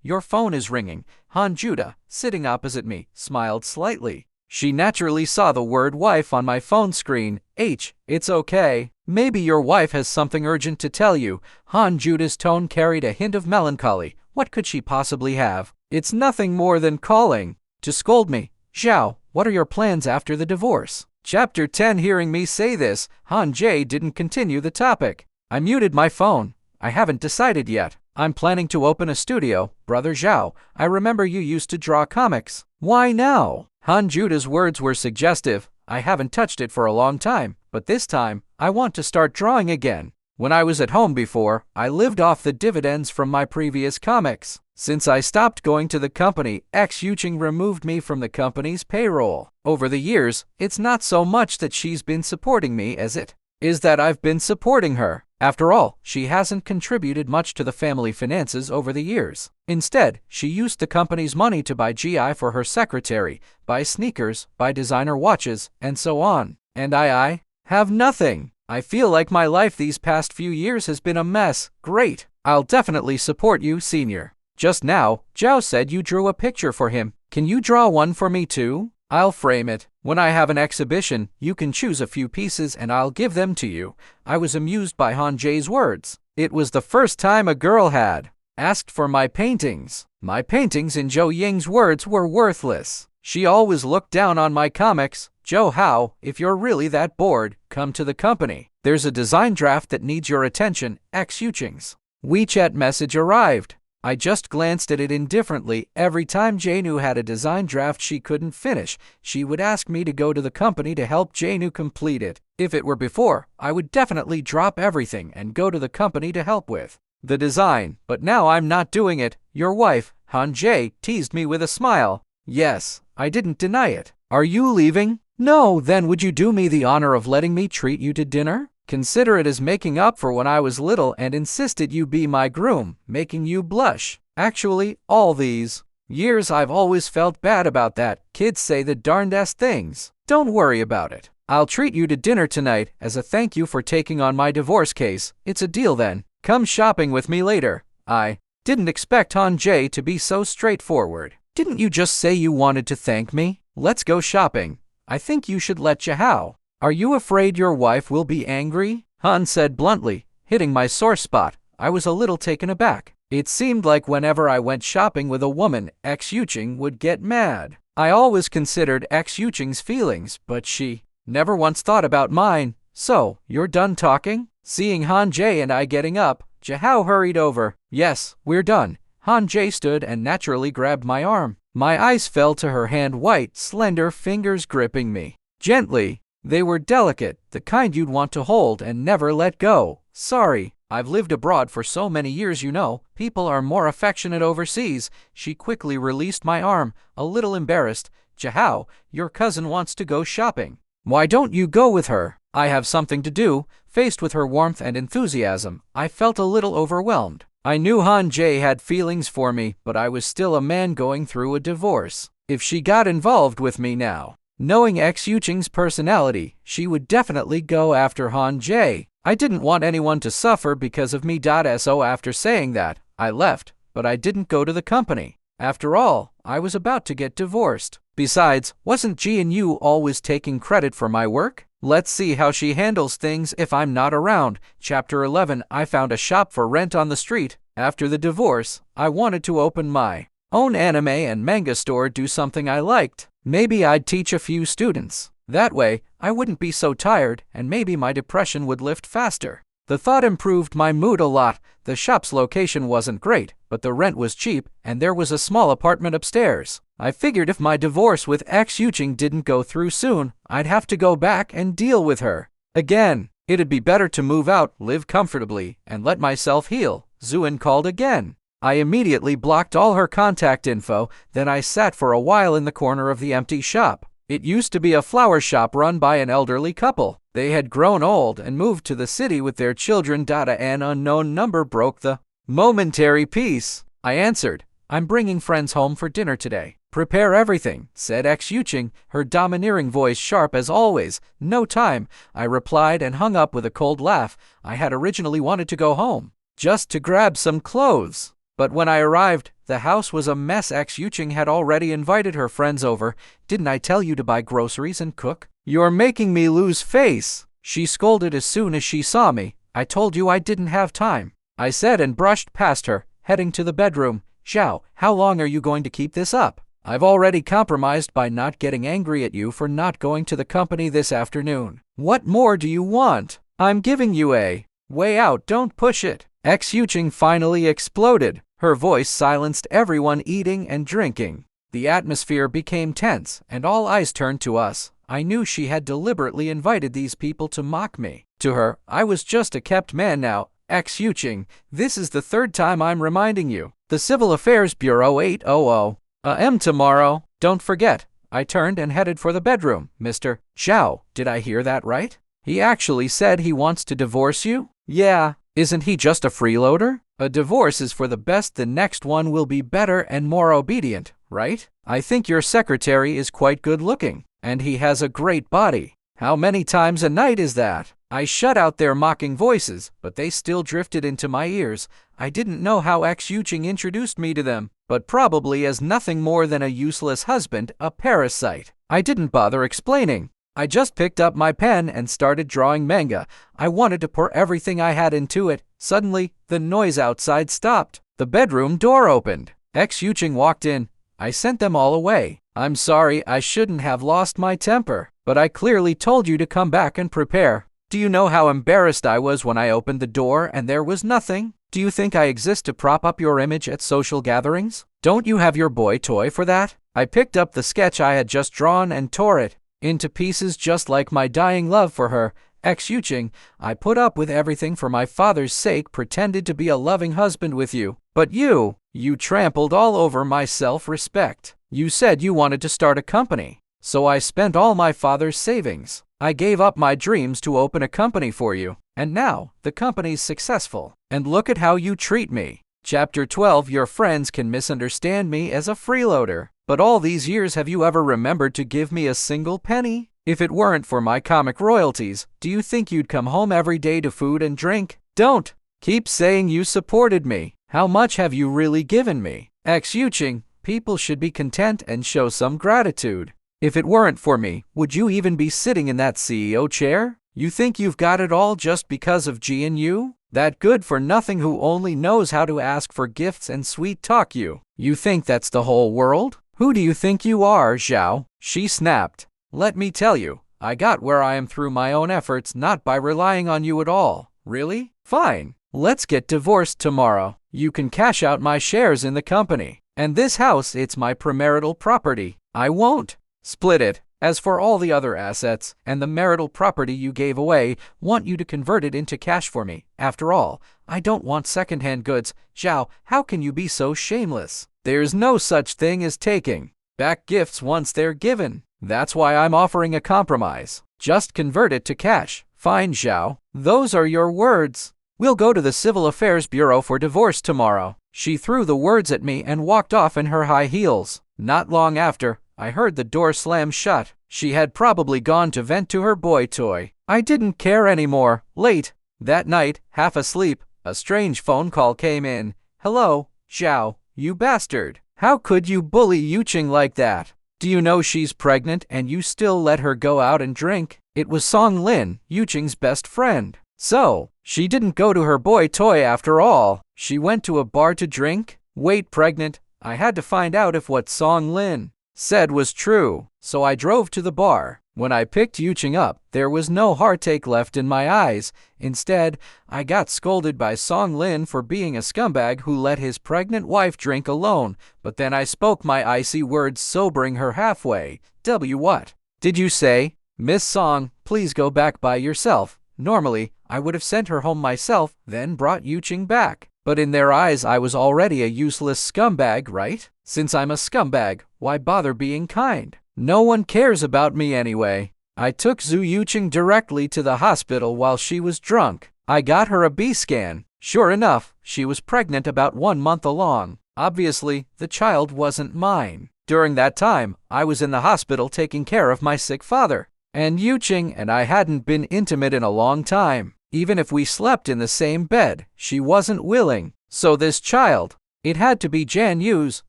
Your phone is ringing. Han Judah, sitting opposite me, smiled slightly. She naturally saw the word wife on my phone screen. It's okay. Maybe your wife has something urgent to tell you. Han Judah's tone carried a hint of melancholy. What could she possibly have? It's nothing more than calling to scold me. Zhao, what are your plans after the divorce? Chapter 10. Hearing me say this, Han Jie didn't continue the topic. I muted my phone. I haven't decided yet. I'm planning to open a studio. Brother Zhao, I remember you used to draw comics. Why now? Han Judah's words were suggestive. I haven't touched it for a long time, but this time, I want to start drawing again. When I was at home before, I lived off the dividends from my previous comics. Since I stopped going to the company, Xie Yuching removed me from the company's payroll. Over the years, it's not so much that she's been supporting me as it is that I've been supporting her. After all, she hasn't contributed much to the family finances over the years. Instead, she used the company's money to buy GI for her secretary, buy sneakers, buy designer watches, and so on. And I have nothing. I feel like my life these past few years has been a mess. Great. I'll definitely support you, senior. Just now, Zhao said you drew a picture for him. Can you draw one for me too? I'll frame it. When I have an exhibition, you can choose a few pieces and I'll give them to you. I was amused by Han Jie's words. It was the first time a girl had asked for my paintings. My paintings, in Zhou Ying's words, were worthless. She always looked down on my comics. Zhou Hao, if you're really that bored, come to the company. There's a design draft that needs your attention. Xie Yuching's WeChat message arrived. I just glanced at it indifferently. Every time Janu had a design draft she couldn't finish, she would ask me to go to the company to help Janu complete it. If it were before, I would definitely drop everything and go to the company to help with the design. But now I'm not doing it. Your wife, Han Jie, teased me with a smile. Yes, I didn't deny it. Are you leaving? No, then would you do me the honor of letting me treat you to dinner? Consider it as making up for when I was little and insisted you be my groom, making you blush. Actually, all these years I've always felt bad about that. Kids say the darndest things. Don't worry about it. I'll treat you to dinner tonight as a thank you for taking on my divorce case. It's a deal then. Come shopping with me later. I didn't expect Han Jie to be so straightforward. Didn't you just say you wanted to thank me? Let's go shopping. I think you should let Zhao. Are you afraid your wife will be angry? Han said bluntly, hitting my sore spot. I was a little taken aback. It seemed like whenever I went shopping with a woman, Xie Yuching would get mad. I always considered Xie Yuching's feelings, but she never once thought about mine. So, you're done talking? Seeing Han Jie and I getting up, Zhao hurried over. Yes, we're done. Han Jie stood and naturally grabbed my arm. My eyes fell to her hand, white, slender fingers gripping me gently. They were delicate, the kind you'd want to hold and never let go. Sorry, I've lived abroad for so many years, you know. People are more affectionate overseas. She quickly released my arm, a little embarrassed. Zhao, your cousin wants to go shopping. Why don't you go with her? I have something to do. Faced with her warmth and enthusiasm, I felt a little overwhelmed. I knew Han Jie had feelings for me, but I was still a man going through a divorce. If she got involved with me now, Knowing Xie Yuching's personality, she would definitely go after Han Jie. I didn't want anyone to suffer because of me. So after saying that, I left, but I didn't go to the company. After all, I was about to get divorced. Besides, wasn't Yu always taking credit for my work? Let's see how she handles things if I'm not around. Chapter 11. I found a shop for rent on the street. After the divorce, I wanted to open my own anime and manga store, do something I liked. Maybe I'd teach a few students. That way, I wouldn't be so tired, and maybe my depression would lift faster. The thought improved my mood a lot. The shop's location wasn't great, but the rent was cheap, and there was a small apartment upstairs. I figured if my divorce with Xie Yuching didn't go through soon, I'd have to go back and deal with her again. It'd be better to move out, live comfortably, and let myself heal. Zuin called again. I immediately blocked all her contact info, then I sat for a while in the corner of the empty shop. It used to be a flower shop run by an elderly couple. They had grown old and moved to the city with their children. An unknown number broke the momentary peace. I answered, "I'm bringing friends home for dinner today. Prepare everything," said Xie Yuching, her domineering voice sharp as always. "No time," I replied and hung up with a cold laugh. I had originally wanted to go home, just to grab some clothes. But when I arrived, the house was a mess. Xie Yuching had already invited her friends over. "Didn't I tell you to buy groceries and cook? You're making me lose face," she scolded as soon as she saw me. "I told you I didn't have time," I said and brushed past her, heading to the bedroom. "Xiao, how long are you going to keep this up? I've already compromised by not getting angry at you for not going to the company this afternoon. What more do you want? I'm giving you a way out, don't push it." Xie Yuching finally exploded. Her voice silenced everyone eating and drinking. The atmosphere became tense, and all eyes turned to us. I knew she had deliberately invited these people to mock me. To her, I was just a kept man now. "Xie Yuching, this is the third time I'm reminding you. The Civil Affairs Bureau 8:00 a.m. tomorrow. Don't forget." I turned and headed for the bedroom. "Mr. Xiao, did I hear that right? He actually said he wants to divorce you?" "Yeah. Isn't he just a freeloader? A divorce is for the best. The next one will be better and more obedient, right? I think your secretary is quite good looking, and he has a great body. How many times a night is that?" I shut out their mocking voices, but they still drifted into my ears. I didn't know how Xie Yuching introduced me to them, but probably as nothing more than a useless husband, a parasite. I didn't bother explaining. I just picked up my pen and started drawing manga. I wanted to pour everything I had into it. Suddenly, the noise outside stopped. The bedroom door opened. Xie Yuching walked in. I sent them all away. "I'm sorry, I shouldn't have lost my temper, but I clearly told you to come back and prepare. Do you know how embarrassed I was when I opened the door and there was nothing? Do you think I exist to prop up your image at social gatherings? Don't you have your boy toy for that?" I picked up the sketch I had just drawn and tore it into pieces just like my dying love for her. "Xie Yuching, I put up with everything for my father's sake, pretended to be a loving husband with you. But you trampled all over my self-respect. You said you wanted to start a company. So I spent all my father's savings. I gave up my dreams to open a company for you. And now, the company's successful. And look at how you treat me." Chapter 12. Your friends can misunderstand me as a freeloader. But all these years, have you ever remembered to give me a single penny? If it weren't for my comic royalties, do you think you'd come home every day to food and drink? Don't keep saying you supported me. How much have you really given me? Xie Yuching, people should be content and show some gratitude. If it weren't for me, would you even be sitting in that CEO chair? You think you've got it all just because of Yu? That good for nothing who only knows how to ask for gifts and sweet talk you. You think that's the whole world? Who do you think you are, Xiao? She snapped. "Let me tell you, I got where I am through my own efforts, not by relying on you at all." "Really? Fine. Let's get divorced tomorrow. You can cash out my shares in the company. And this house, it's my premarital property. I won't split it. As for all the other assets and the marital property you gave away, want you to convert it into cash for me. After all, I don't want secondhand goods. Xiao, how can you be so shameless? There's no such thing as taking back gifts once they're given. That's why I'm offering a compromise. Just convert it to cash." "Fine, Xiao. Those are your words. We'll go to the Civil Affairs Bureau for divorce tomorrow." She threw the words at me and walked off in her high heels. Not long after, I heard the door slam shut. She had probably gone to vent to her boy toy. I didn't care anymore. Late that night, half asleep, a strange phone call came in. "Hello, Zhao, you bastard. How could you bully Yuching like that? Do you know she's pregnant and you still let her go out and drink?" It was Song Lin, Yuching's best friend. So, she didn't go to her boy toy after all. She went to a bar to drink? Wait, pregnant? I had to find out if what Song Lin said was true, so I drove to the bar. When I picked Yuching up, there was no heartache left in my eyes. Instead, I got scolded by Song Lin for being a scumbag who let his pregnant wife drink alone, but then I spoke my icy words, sobering her halfway. What did you say? Miss Song, please go back by yourself. Normally, I would have sent her home myself, then brought Yuching back. But in their eyes, I was already a useless scumbag, right? Since I'm a scumbag, why bother being kind? No one cares about me anyway. I took Xie Yuching directly to the hospital while she was drunk. I got her a B scan. Sure enough, she was pregnant about 1 month along. Obviously, the child wasn't mine. During that time, I was in the hospital taking care of my sick father. And Yuching and I hadn't been intimate in a long time. Even if we slept in the same bed, she wasn't willing. So this child, it had to be Jan Yu's.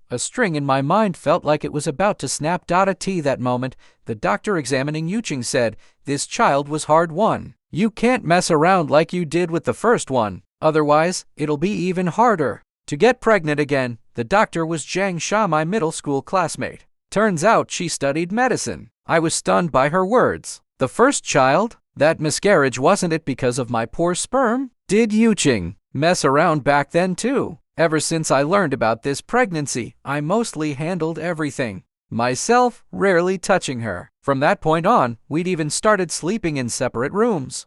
A string in my mind felt like it was about to snap. At that moment, the doctor examining Yuching said, "This child was hard won. You can't mess around like you did with the first one. Otherwise, it'll be even harder." To get pregnant again, the doctor was Zhang Sha, my middle school classmate. Turns out she studied medicine. I was stunned by her words. The first child? That miscarriage, wasn't it because of my poor sperm? Did Yuching mess around back then too? Ever since I learned about this pregnancy, I mostly handled everything myself, rarely touching her. From that point on, we'd even started sleeping in separate rooms.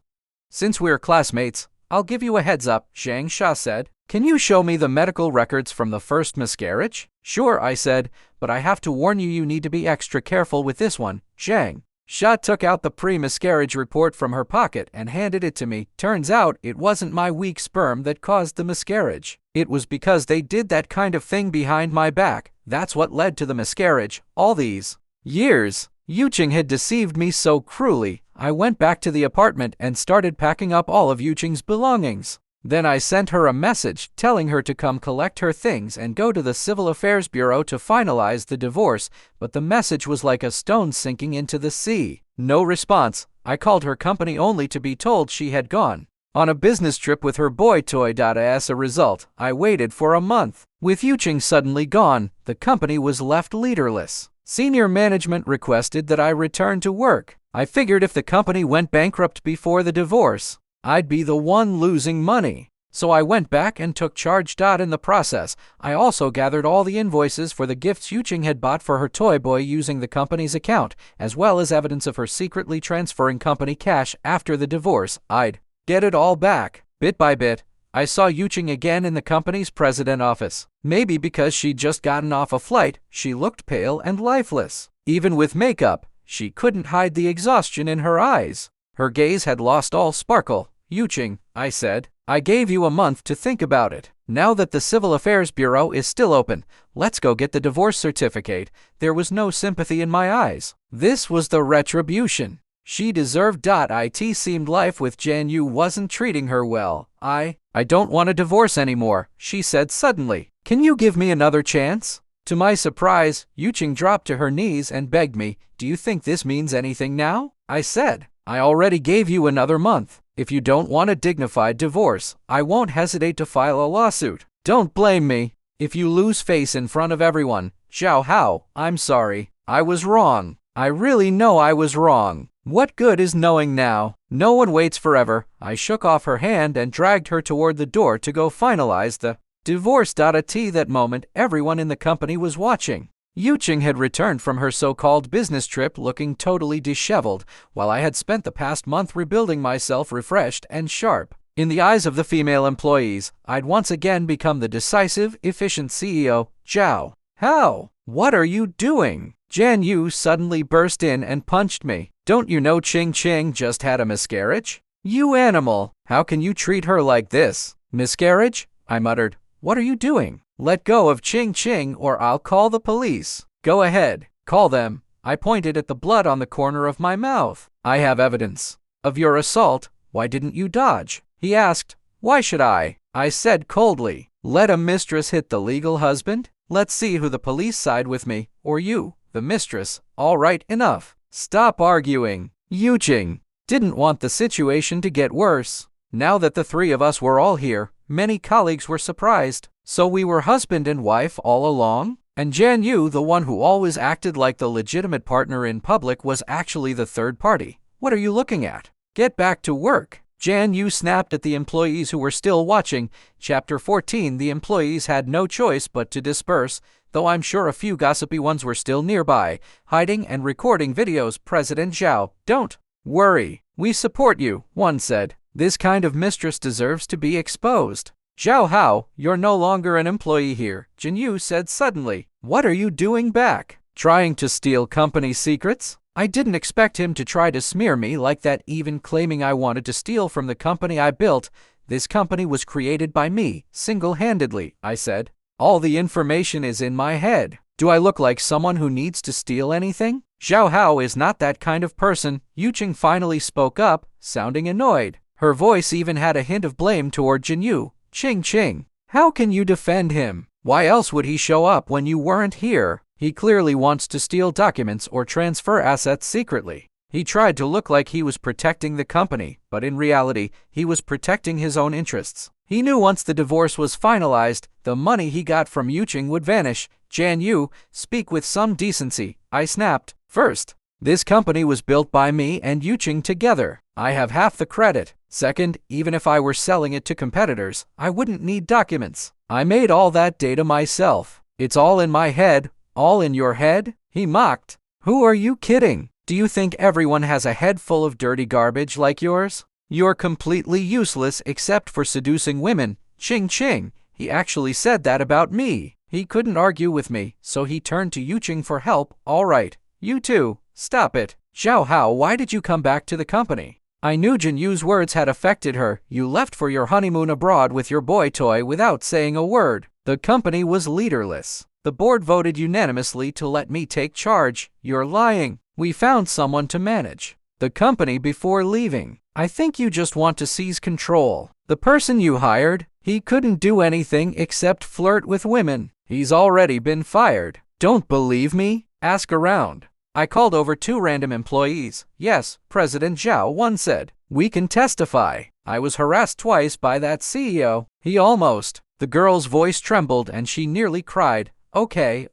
"Since we're classmates, I'll give you a heads up," Zhang Sha said. "Can you show me the medical records from the first miscarriage?" "Sure," I said, "but I have to warn you, you need to be extra careful with this one." Zhang Sha took out the pre-miscarriage report from her pocket and handed it to me. Turns out it wasn't my weak sperm that caused the miscarriage. It was because they did that kind of thing behind my back. That's what led to the miscarriage. All these years, Yuching had deceived me so cruelly. I went back to the apartment and started packing up all of Yuching's belongings. Then I sent her a message telling her to come collect her things and go to the Civil Affairs Bureau to finalize the divorce, but the message was like a stone sinking into the sea. No response. I called her company only to be told she had gone on a business trip with her boy toy. As a result, I waited for a month. With Yuching suddenly gone, the company was left leaderless. Senior management requested that I return to work. I figured if the company went bankrupt before the divorce, I'd be the one losing money. So I went back and took charge. In the process, I also gathered all the invoices for the gifts Yuching had bought for her toy boy using the company's account, as well as evidence of her secretly transferring company cash after the divorce. I'd get it all back. Bit by bit, I saw Yuching again in the company's president office. Maybe because she'd just gotten off a flight, she looked pale and lifeless. Even with makeup, she couldn't hide the exhaustion in her eyes. Her gaze had lost all sparkle. "Yuching," I said, "I gave you a month to think about it. Now that the Civil Affairs Bureau is still open, let's go get the divorce certificate." There was no sympathy in my eyes. This was the retribution she deserved. It seemed life with Jan Yu wasn't treating her well. I don't want a divorce anymore," she said suddenly. "Can you give me another chance?" To my surprise, Yuching dropped to her knees and begged me, "Do you think this means anything now?" I said, "I already gave you another month. If you don't want a dignified divorce, I won't hesitate to file a lawsuit. Don't blame me if you lose face in front of everyone. Zhao Hao, I'm sorry. I was wrong. I really know I was wrong. What good is knowing now? No one waits forever." I shook off her hand and dragged her toward the door to go finalize the divorce. At that moment, everyone in the company was watching. Yuching had returned from her so-called business trip looking totally disheveled, while I had spent the past month rebuilding myself refreshed and sharp. In the eyes of the female employees, I'd once again become the decisive, efficient CEO. "Zhao Hao, what are you doing?" Jan Yu suddenly burst in and punched me. "Don't you know Ching Ching just had a miscarriage? You animal, how can you treat her like this?" "Miscarriage?" I muttered. "What are you doing?" "Let go of Ching Ching or I'll call the police." "Go ahead, Call them. I pointed at the blood on the corner of my mouth. I have evidence of your assault. Why didn't you dodge? He asked. Why should I? I said coldly. Let a mistress hit the legal husband? Let's see who the police side with me, or you, the mistress. All right, enough. Stop arguing. Yuching didn't want the situation to get worse. Now that the three of us were all here, many colleagues were surprised. So we were husband and wife all along? And Jan Yu, the one who always acted like the legitimate partner in public, was actually the third party. What are you looking at? Get back to work. Jan Yu snapped at the employees who were still watching. Chapter 14. The employees had no choice but to disperse, though I'm sure a few gossipy ones were still nearby, hiding and recording videos. President Zhao, don't worry. We support you, one said. This kind of mistress deserves to be exposed. Zhao Hao, you're no longer an employee here, Jin Yu said suddenly. What are you doing back? Trying to steal company secrets? I didn't expect him to try to smear me like that, even claiming I wanted to steal from the company I built. This company was created by me, single-handedly, I said. All the information is in my head. Do I look like someone who needs to steal anything? Zhao Hao is not that kind of person. Yuching finally spoke up, sounding annoyed. Her voice even had a hint of blame toward Jin Yu. Ching. How can you defend him? Why else would he show up when you weren't here? He clearly wants to steal documents or transfer assets secretly. He tried to look like he was protecting the company, but in reality, he was protecting his own interests. He knew once the divorce was finalized, the money he got from Yuching would vanish. Jan Yu, speak with some decency, I snapped. First, this company was built by me and Yuching together. I have half the credit. Second, even if I were selling it to competitors, I wouldn't need documents. I made all that data myself. It's all in my head. All in your head? He mocked. Who are you kidding? Do you think everyone has a head full of dirty garbage like yours? You're completely useless except for seducing women. Ching. He actually said that about me. He couldn't argue with me, so he turned to Yuching for help. All right, you too. Stop it. Zhao Hao, why did you come back to the company? I knew Jin Yu's words had affected her. You left for your honeymoon abroad with your boy toy without saying a word. The company was leaderless. The board voted unanimously to let me take charge. You're lying. We found someone to manage the company before leaving. I think you just want to seize control. The person you hired, he couldn't do anything except flirt with women. He's already been fired. Don't believe me? Ask around. I called over 2 random employees. Yes, President Zhao, one said. We can testify. I was harassed twice by that CEO. He almost. The girl's voice trembled and she nearly cried. Okay,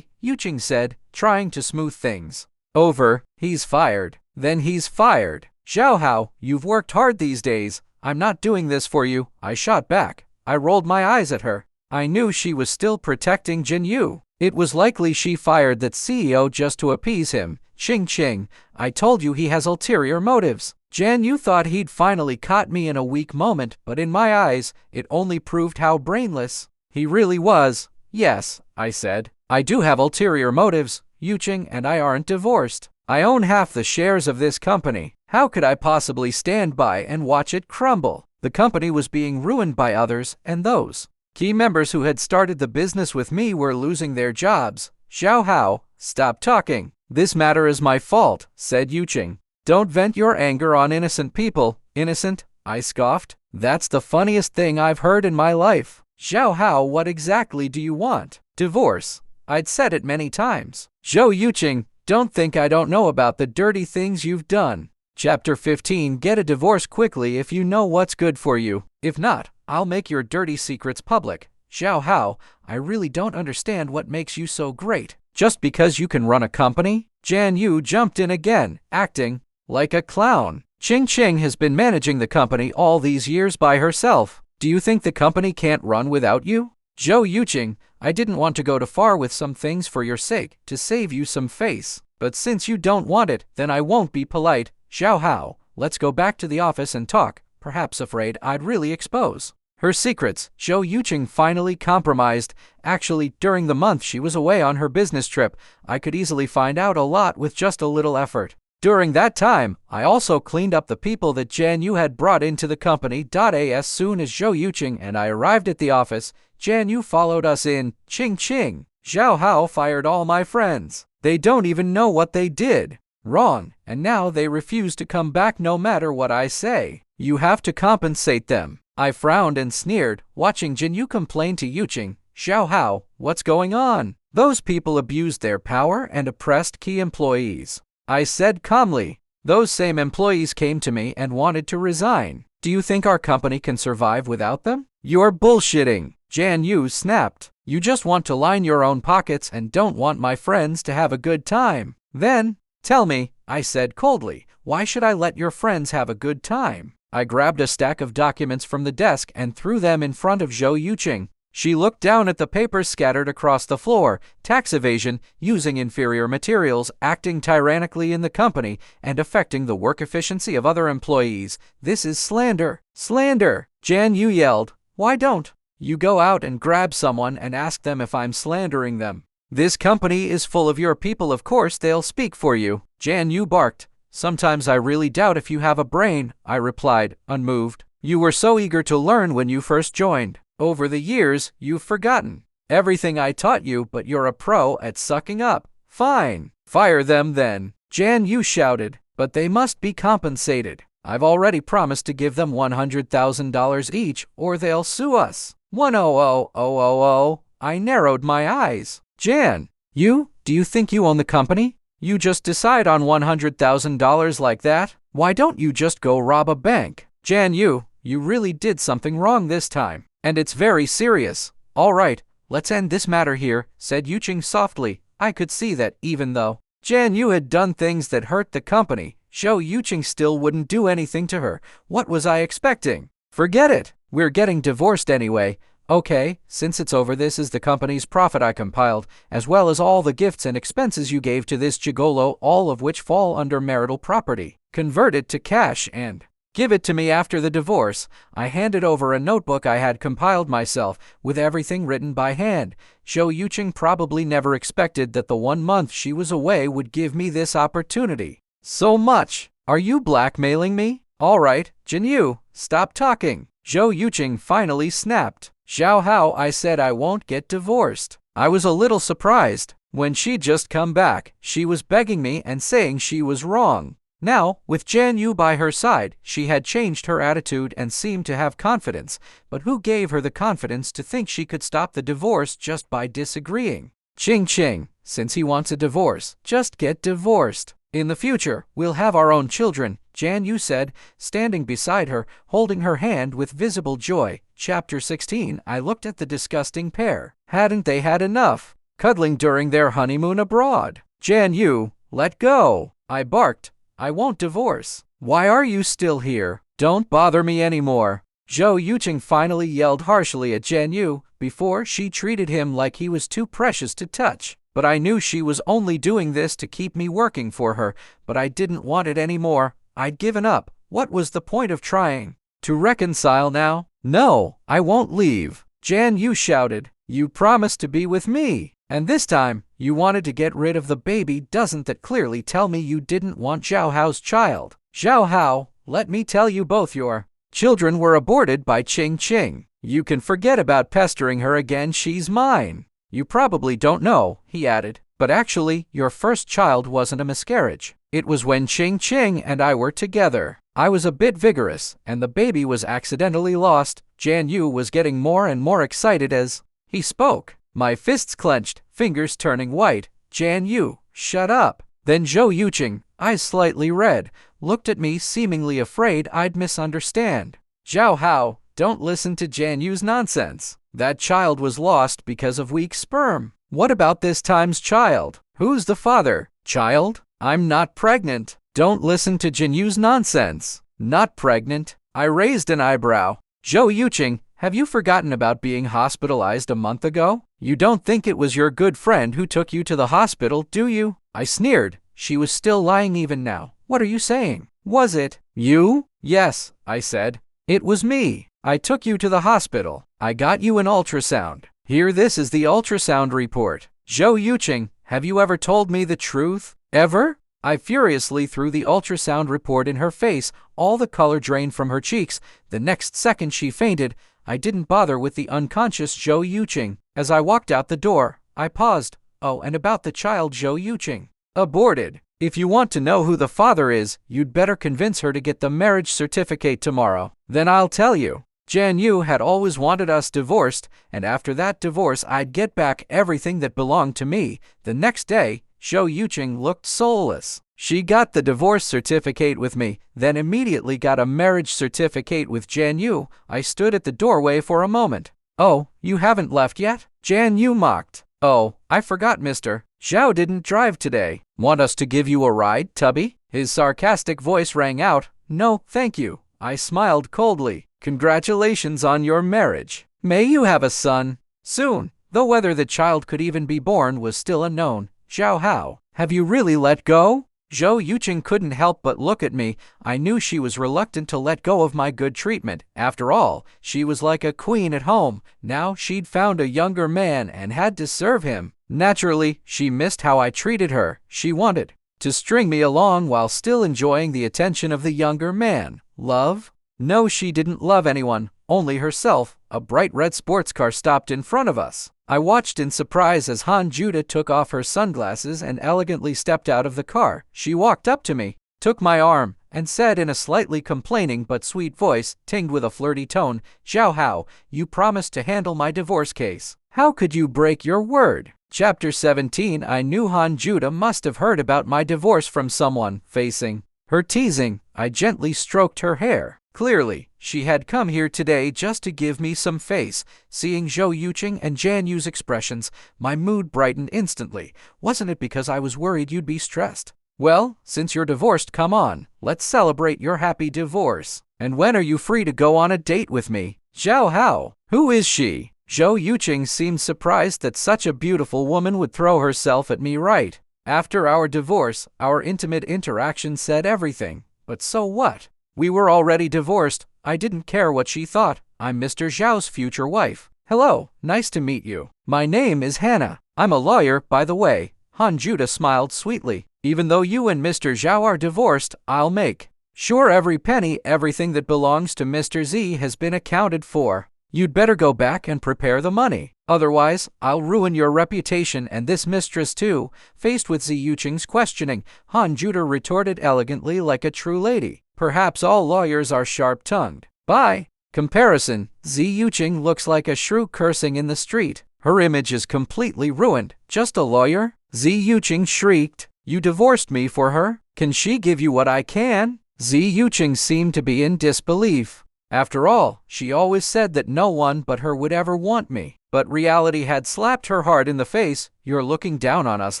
Yuching said, trying to smooth things over. He's fired. Then he's fired. Zhao Hao, you've worked hard these days. I'm not doing this for you. I shot back. I rolled my eyes at her. I knew she was still protecting Jin Yu. It was likely she fired that CEO just to appease him. Ching. I told you he has ulterior motives. Jan Yu thought he'd finally caught me in a weak moment, but in my eyes, it only proved how brainless he really was. Yes, I said. I do have ulterior motives. Yuching and I aren't divorced. I own half the shares of this company. How could I possibly stand by and watch it crumble? The company was being ruined by others, and those key members who had started the business with me were losing their jobs. Zhao Hao, stop talking. This matter is my fault, said Yuching. Don't vent your anger on innocent people. Innocent? I scoffed. That's the funniest thing I've heard in my life. Zhao Hao, what exactly do you want? Divorce. I'd said it many times. Zhou Yuching, don't think I don't know about the dirty things you've done. Chapter 15. Get a divorce quickly if you know what's good for you. If not, I'll make your dirty secrets public. Zhao Hao, I really don't understand what makes you so great. Just because you can run a company? Jan Yu jumped in again, acting like a clown. Ching has been managing the company all these years by herself. Do you think the company can't run without you? Zhou Yuching, I didn't want to go too far with some things for your sake, to save you some face. But since you don't want it, then I won't be polite. Zhao Hao, let's go back to the office and talk, perhaps afraid I'd really expose her secrets. Zhou Yuching finally compromised. Actually, during the month she was away on her business trip, I could easily find out a lot with just a little effort. During that time, I also cleaned up the people that Jan Yu had brought into the company. As soon as Zhou Yuching and I arrived at the office, Jan Yu followed us in. Ching. Zhao Hao fired all my friends. They don't even know what they did wrong, and now they refuse to come back no matter what I say. You have to compensate them. I frowned and sneered, watching Jinyu complain to Yuching. Xiao Hao, what's going on? Those people abused their power and oppressed key employees. I said calmly. Those same employees came to me and wanted to resign. Do you think our company can survive without them? You're bullshitting. Jan Yu snapped. You just want to line your own pockets and don't want my friends to have a good time. Then, tell me, I said coldly, why should I let your friends have a good time? I grabbed a stack of documents from the desk and threw them in front of Xie Yuching. She looked down at the papers scattered across the floor. Tax evasion, using inferior materials, acting tyrannically in the company, and affecting the work efficiency of other employees. This is slander. Slander! Jan Yu yelled. Why don't you go out and grab someone and ask them if I'm slandering them? This company is full of your people, of course they'll speak for you. Jan Yu barked. Sometimes I really doubt if you have a brain, I replied, unmoved. You were so eager to learn when you first joined. Over the years, you've forgotten everything I taught you, but you're a pro at sucking up. Fine. Fire them then. Jan Yu shouted, but they must be compensated. I've already promised to give them $100,000 each, or they'll sue us. 100,000. I narrowed my eyes. Jan, do you think you own the company? You just decide on $100,000 like that? Why don't you just go rob a bank? Jan Yu, you really did something wrong this time. And it's very serious. All right, let's end this matter here, said Yuching softly. I could see that even though Jan Yu had done things that hurt the company, Xie Yuching still wouldn't do anything to her. What was I expecting? Forget it. We're getting divorced anyway. Okay, since it's over, this is the company's profit I compiled, as well as all the gifts and expenses you gave to this gigolo, all of which fall under marital property. Convert it to cash and give it to me after the divorce. I handed over a notebook I had compiled myself, with everything written by hand. Xie Yuching probably never expected that the 1 month she was away would give me this opportunity. So much. Are you blackmailing me? All right, Jinyu, stop talking. Xie Yuching finally snapped. Xiao Hao, I said I won't get divorced. I was a little surprised. When she'd just come back, she was begging me and saying she was wrong. Now, with Jan Yu by her side, she had changed her attitude and seemed to have confidence. But who gave her the confidence to think she could stop the divorce just by disagreeing? Ching, since he wants a divorce, just get divorced. In the future, we'll have our own children, Jan Yu said, standing beside her, holding her hand with visible joy. Chapter 16. I looked at the disgusting pair. Hadn't they had enough cuddling during their honeymoon abroad? Jan Yu, let go. I barked. I won't divorce. Why are you still here? Don't bother me anymore. Xie Yuching finally yelled harshly at Jan Yu. Before, she treated him like he was too precious to touch. But I knew she was only doing this to keep me working for her, but I didn't want it anymore. I'd given up. What was the point of trying to reconcile now? No, I won't leave. Jan Yu shouted. You promised to be with me. And this time, you wanted to get rid of the baby. Doesn't that clearly tell me you didn't want Xiao Hao's child? Xiao Hao, let me tell you both your children were aborted by Ching. You can forget about pestering her again, she's mine. You probably don't know, he added, but actually, your first child wasn't a miscarriage. It was when Ching and I were together. I was a bit vigorous, and the baby was accidentally lost. Jan Yu was getting more and more excited as he spoke. My fists clenched, fingers turning white. Jan Yu, shut up. Then Xie Yuching, eyes slightly red, looked at me seemingly afraid I'd misunderstand. Xiao Hao, don't listen to Jan Yu's nonsense. That child was lost because of weak sperm. What about this time's child? Who's the father? Child? I'm not pregnant. Don't listen to Jan Yu's nonsense. Not pregnant. I raised an eyebrow. Xie Yuching, have you forgotten about being hospitalized a month ago? You don't think it was your good friend who took you to the hospital, do you? I sneered. She was still lying even now. What are you saying? Was it you? Yes, I said. It was me. I took you to the hospital. I got you an ultrasound. Here, this is the ultrasound report. Xie Yuching, have you ever told me the truth? Ever? I furiously threw the ultrasound report in her face. All the color drained from her cheeks. The next second she fainted. I didn't bother with the unconscious Xie Yuching. As I walked out the door, I paused. Oh, and about the child Xie Yuching. Aborted. If you want to know who the father is, you'd better convince her to get the marriage certificate tomorrow. Then I'll tell you. Jan Yu had always wanted us divorced, and after that divorce I'd get back everything that belonged to me. The next day, Xie Yuching looked soulless. She got the divorce certificate with me, then immediately got a marriage certificate with Jan Yu. I stood at the doorway for a moment. Oh, you haven't left yet? Jan Yu mocked. Oh, I forgot, mister. Zhao didn't drive today. Want us to give you a ride, Tubby? His sarcastic voice rang out. No, thank you. I smiled coldly. Congratulations on your marriage. May you have a son soon. Though whether the child could even be born was still unknown. Zhao Hao, have you really let go? Xie Yuching couldn't help but look at me. I knew she was reluctant to let go of my good treatment. After all, she was like a queen at home. Now she'd found a younger man and had to serve him. Naturally, she missed how I treated her. She wanted to string me along while still enjoying the attention of the younger man. Love? No, she didn't love anyone, only herself. A bright red sports car stopped in front of us. I watched in surprise as Han Judah took off her sunglasses and elegantly stepped out of the car. She walked up to me, took my arm, and said in a slightly complaining but sweet voice, tinged with a flirty tone, Zhao Hao, you promised to handle my divorce case. How could you break your word? Chapter 17. I knew Han Judah must have heard about my divorce from someone. Facing her teasing, I gently stroked her hair. Clearly, she had come here today just to give me some face. Seeing Xie Yuching and Jan Yu's expressions, my mood brightened instantly. Wasn't it because I was worried you'd be stressed? Well, since you're divorced, come on. Let's celebrate your happy divorce. And when are you free to go on a date with me? Zhao Hao. Who is she? Xie Yuching seemed surprised that such a beautiful woman would throw herself at me right after our divorce. Our intimate interaction said everything. But so what? We were already divorced. I didn't care what she thought. I'm Mr. Zhao's future wife. Hello, nice to meet you. My name is Hannah. I'm a lawyer, by the way. Han Judah smiled sweetly. Even though you and Mr. Zhao are divorced, I'll make sure every penny, everything that belongs to Mr. Z has been accounted for. You'd better go back and prepare the money. Otherwise, I'll ruin your reputation and this mistress too. Faced with Xie Yuching's questioning, Han Judah retorted elegantly like a true lady. Perhaps all lawyers are sharp-tongued. By comparison, Xie Yuching looks like a shrew cursing in the street. Her image is completely ruined. Just a lawyer? Xie Yuching shrieked. You divorced me for her? Can she give you what I can? Xie Yuching seemed to be in disbelief. After all, she always said that no one but her would ever want me. But reality had slapped her hard in the face. You're looking down on us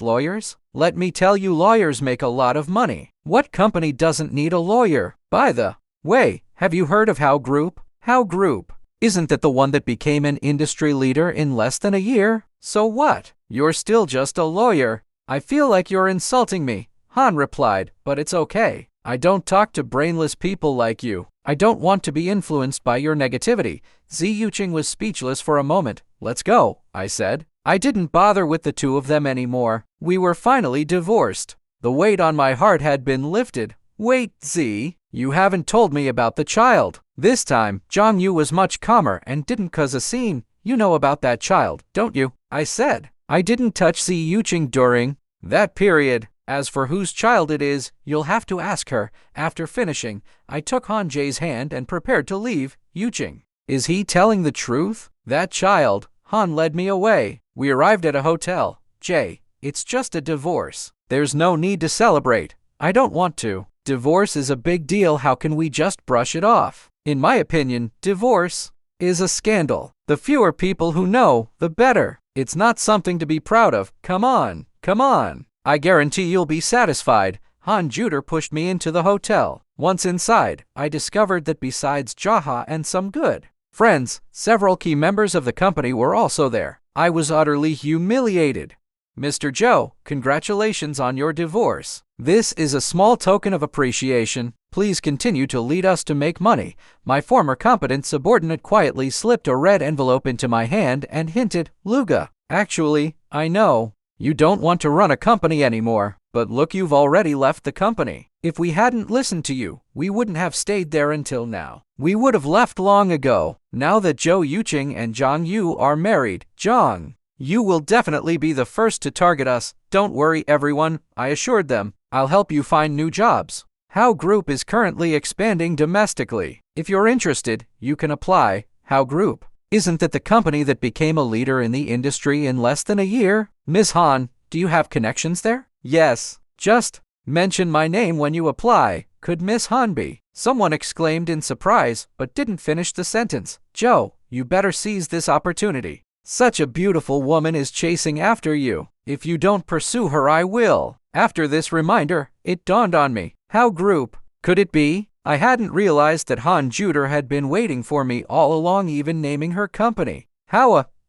lawyers? Let me tell you, lawyers make a lot of money. What company doesn't need a lawyer? By the way, have you heard of How Group? How Group? Isn't that the one that became an industry leader in less than a year? So what? You're still just a lawyer. I feel like you're insulting me, Han replied, but it's okay. I don't talk to brainless people like you. I don't want to be influenced by your negativity. Xie Yuching was speechless for a moment. Let's go, I said. I didn't bother with the two of them anymore. We were finally divorced. The weight on my heart had been lifted. Wait, Xie, you haven't told me about the child. This time, Zhang Yu was much calmer and didn't cause a scene. You know about that child, don't you? I said. I didn't touch Xie Yuching during that period. As for whose child it is, you'll have to ask her. After finishing, I took Han Jae's hand and prepared to leave. Yuching, is he telling the truth? That child. Han led me away. We arrived at a hotel. Jae, it's just a divorce. There's no need to celebrate. I don't want to. Divorce is a big deal. How can we just brush it off? In my opinion, divorce is a scandal. The fewer people who know, the better. It's not something to be proud of. Come on, come on. I guarantee you'll be satisfied. Han Judah pushed me into the hotel. Once inside, I discovered that besides Jaha and some good friends, several key members of the company were also there. I was utterly humiliated. Mr. Zhou, congratulations on your divorce. This is a small token of appreciation. Please continue to lead us to make money. My former competent subordinate quietly slipped a red envelope into my hand and hinted, Luga, actually, I know you don't want to run a company anymore, but look, you've already left the company. If we hadn't listened to you, we wouldn't have stayed there until now. We would have left long ago. Now that Xie Yuching and Zhang Yu are married, Zhang You will definitely be the first to target us. Don't worry, everyone, I assured them. I'll help you find new jobs. How Group is currently expanding domestically. If you're interested, you can apply. How Group. Isn't that the company that became a leader in the industry in less than a year? Miss Han, do you have connections there? Yes. Just mention my name when you apply. Could Miss Han be? Someone exclaimed in surprise, but didn't finish the sentence. Joe, you better seize this opportunity. Such a beautiful woman is chasing after you. If you don't pursue her, I will. After this reminder, it dawned on me. How Group. Could it be? I hadn't realized that Han Juder had been waiting for me all along, even naming her company.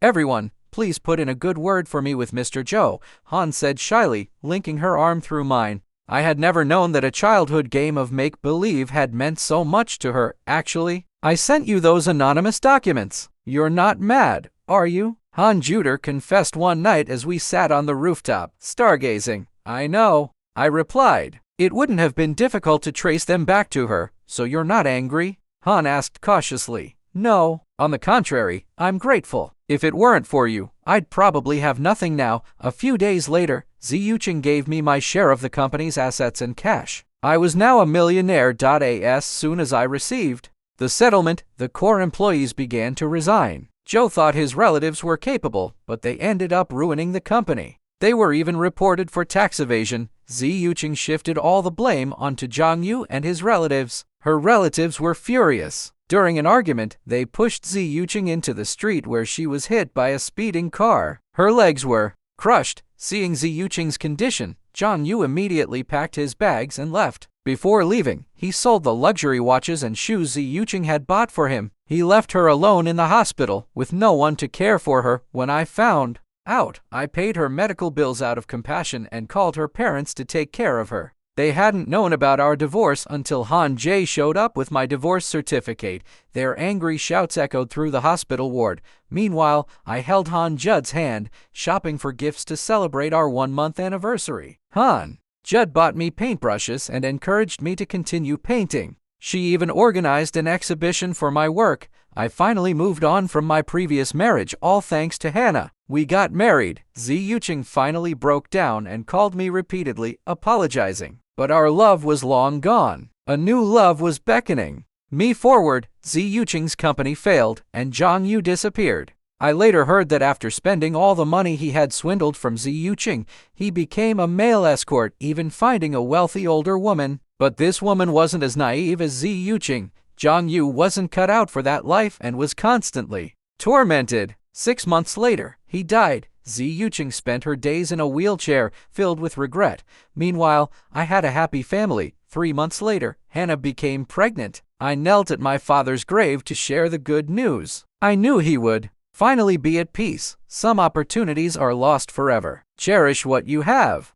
Everyone, please put in a good word for me with Mr. Joe, Han said shyly, linking her arm through mine. I had never known that a childhood game of make-believe had meant so much to her. Actually, I sent you those anonymous documents. You're not mad, are you? Han Juder confessed one night as we sat on the rooftop, stargazing. I know, I replied. It wouldn't have been difficult to trace them back to her, so you're not angry? Han asked cautiously. No, on the contrary, I'm grateful. If it weren't for you, I'd probably have nothing now. A few days later, Xie Yuching gave me my share of the company's assets and cash. I was now a millionaire. As soon as I received the settlement, the core employees began to resign. Joe thought his relatives were capable, but they ended up ruining the company. They were even reported for tax evasion. Xie Yuching shifted all the blame onto Zhang Yu and his relatives. Her relatives were furious. During an argument, they pushed Xie Yuching into the street where she was hit by a speeding car. Her legs were crushed. Seeing Xie Yuching's condition, Zhang Yu immediately packed his bags and left. Before leaving, he sold the luxury watches and shoes Xie Yuching had bought for him. He left her alone in the hospital, with no one to care for her. When I found out, I paid her medical bills out of compassion and called her parents to take care of her. They hadn't known about our divorce until Han Jie showed up with my divorce certificate. Their angry shouts echoed through the hospital ward. Meanwhile, I held Han Judd's hand, shopping for gifts to celebrate our 1-month anniversary. Han Judd bought me paintbrushes and encouraged me to continue painting. She even organized an exhibition for my work. I finally moved on from my previous marriage, all thanks to Hannah. We got married. Xie Yuching finally broke down and called me repeatedly, apologizing. But our love was long gone. A new love was beckoning me forward. Xie Yuching's company failed, and Zhang Yu disappeared. I later heard that after spending all the money he had swindled from Xie Yuching, he became a male escort, even finding a wealthy older woman. But this woman wasn't as naive as Xie Yuching. Zhang Yu wasn't cut out for that life and was constantly tormented. 6 months later, he died. Xie Yuching spent her days in a wheelchair, filled with regret. Meanwhile, I had a happy family. 3 months later, Hannah became pregnant. I knelt at my father's grave to share the good news. I knew he would finally be at peace. Some opportunities are lost forever. Cherish what you have.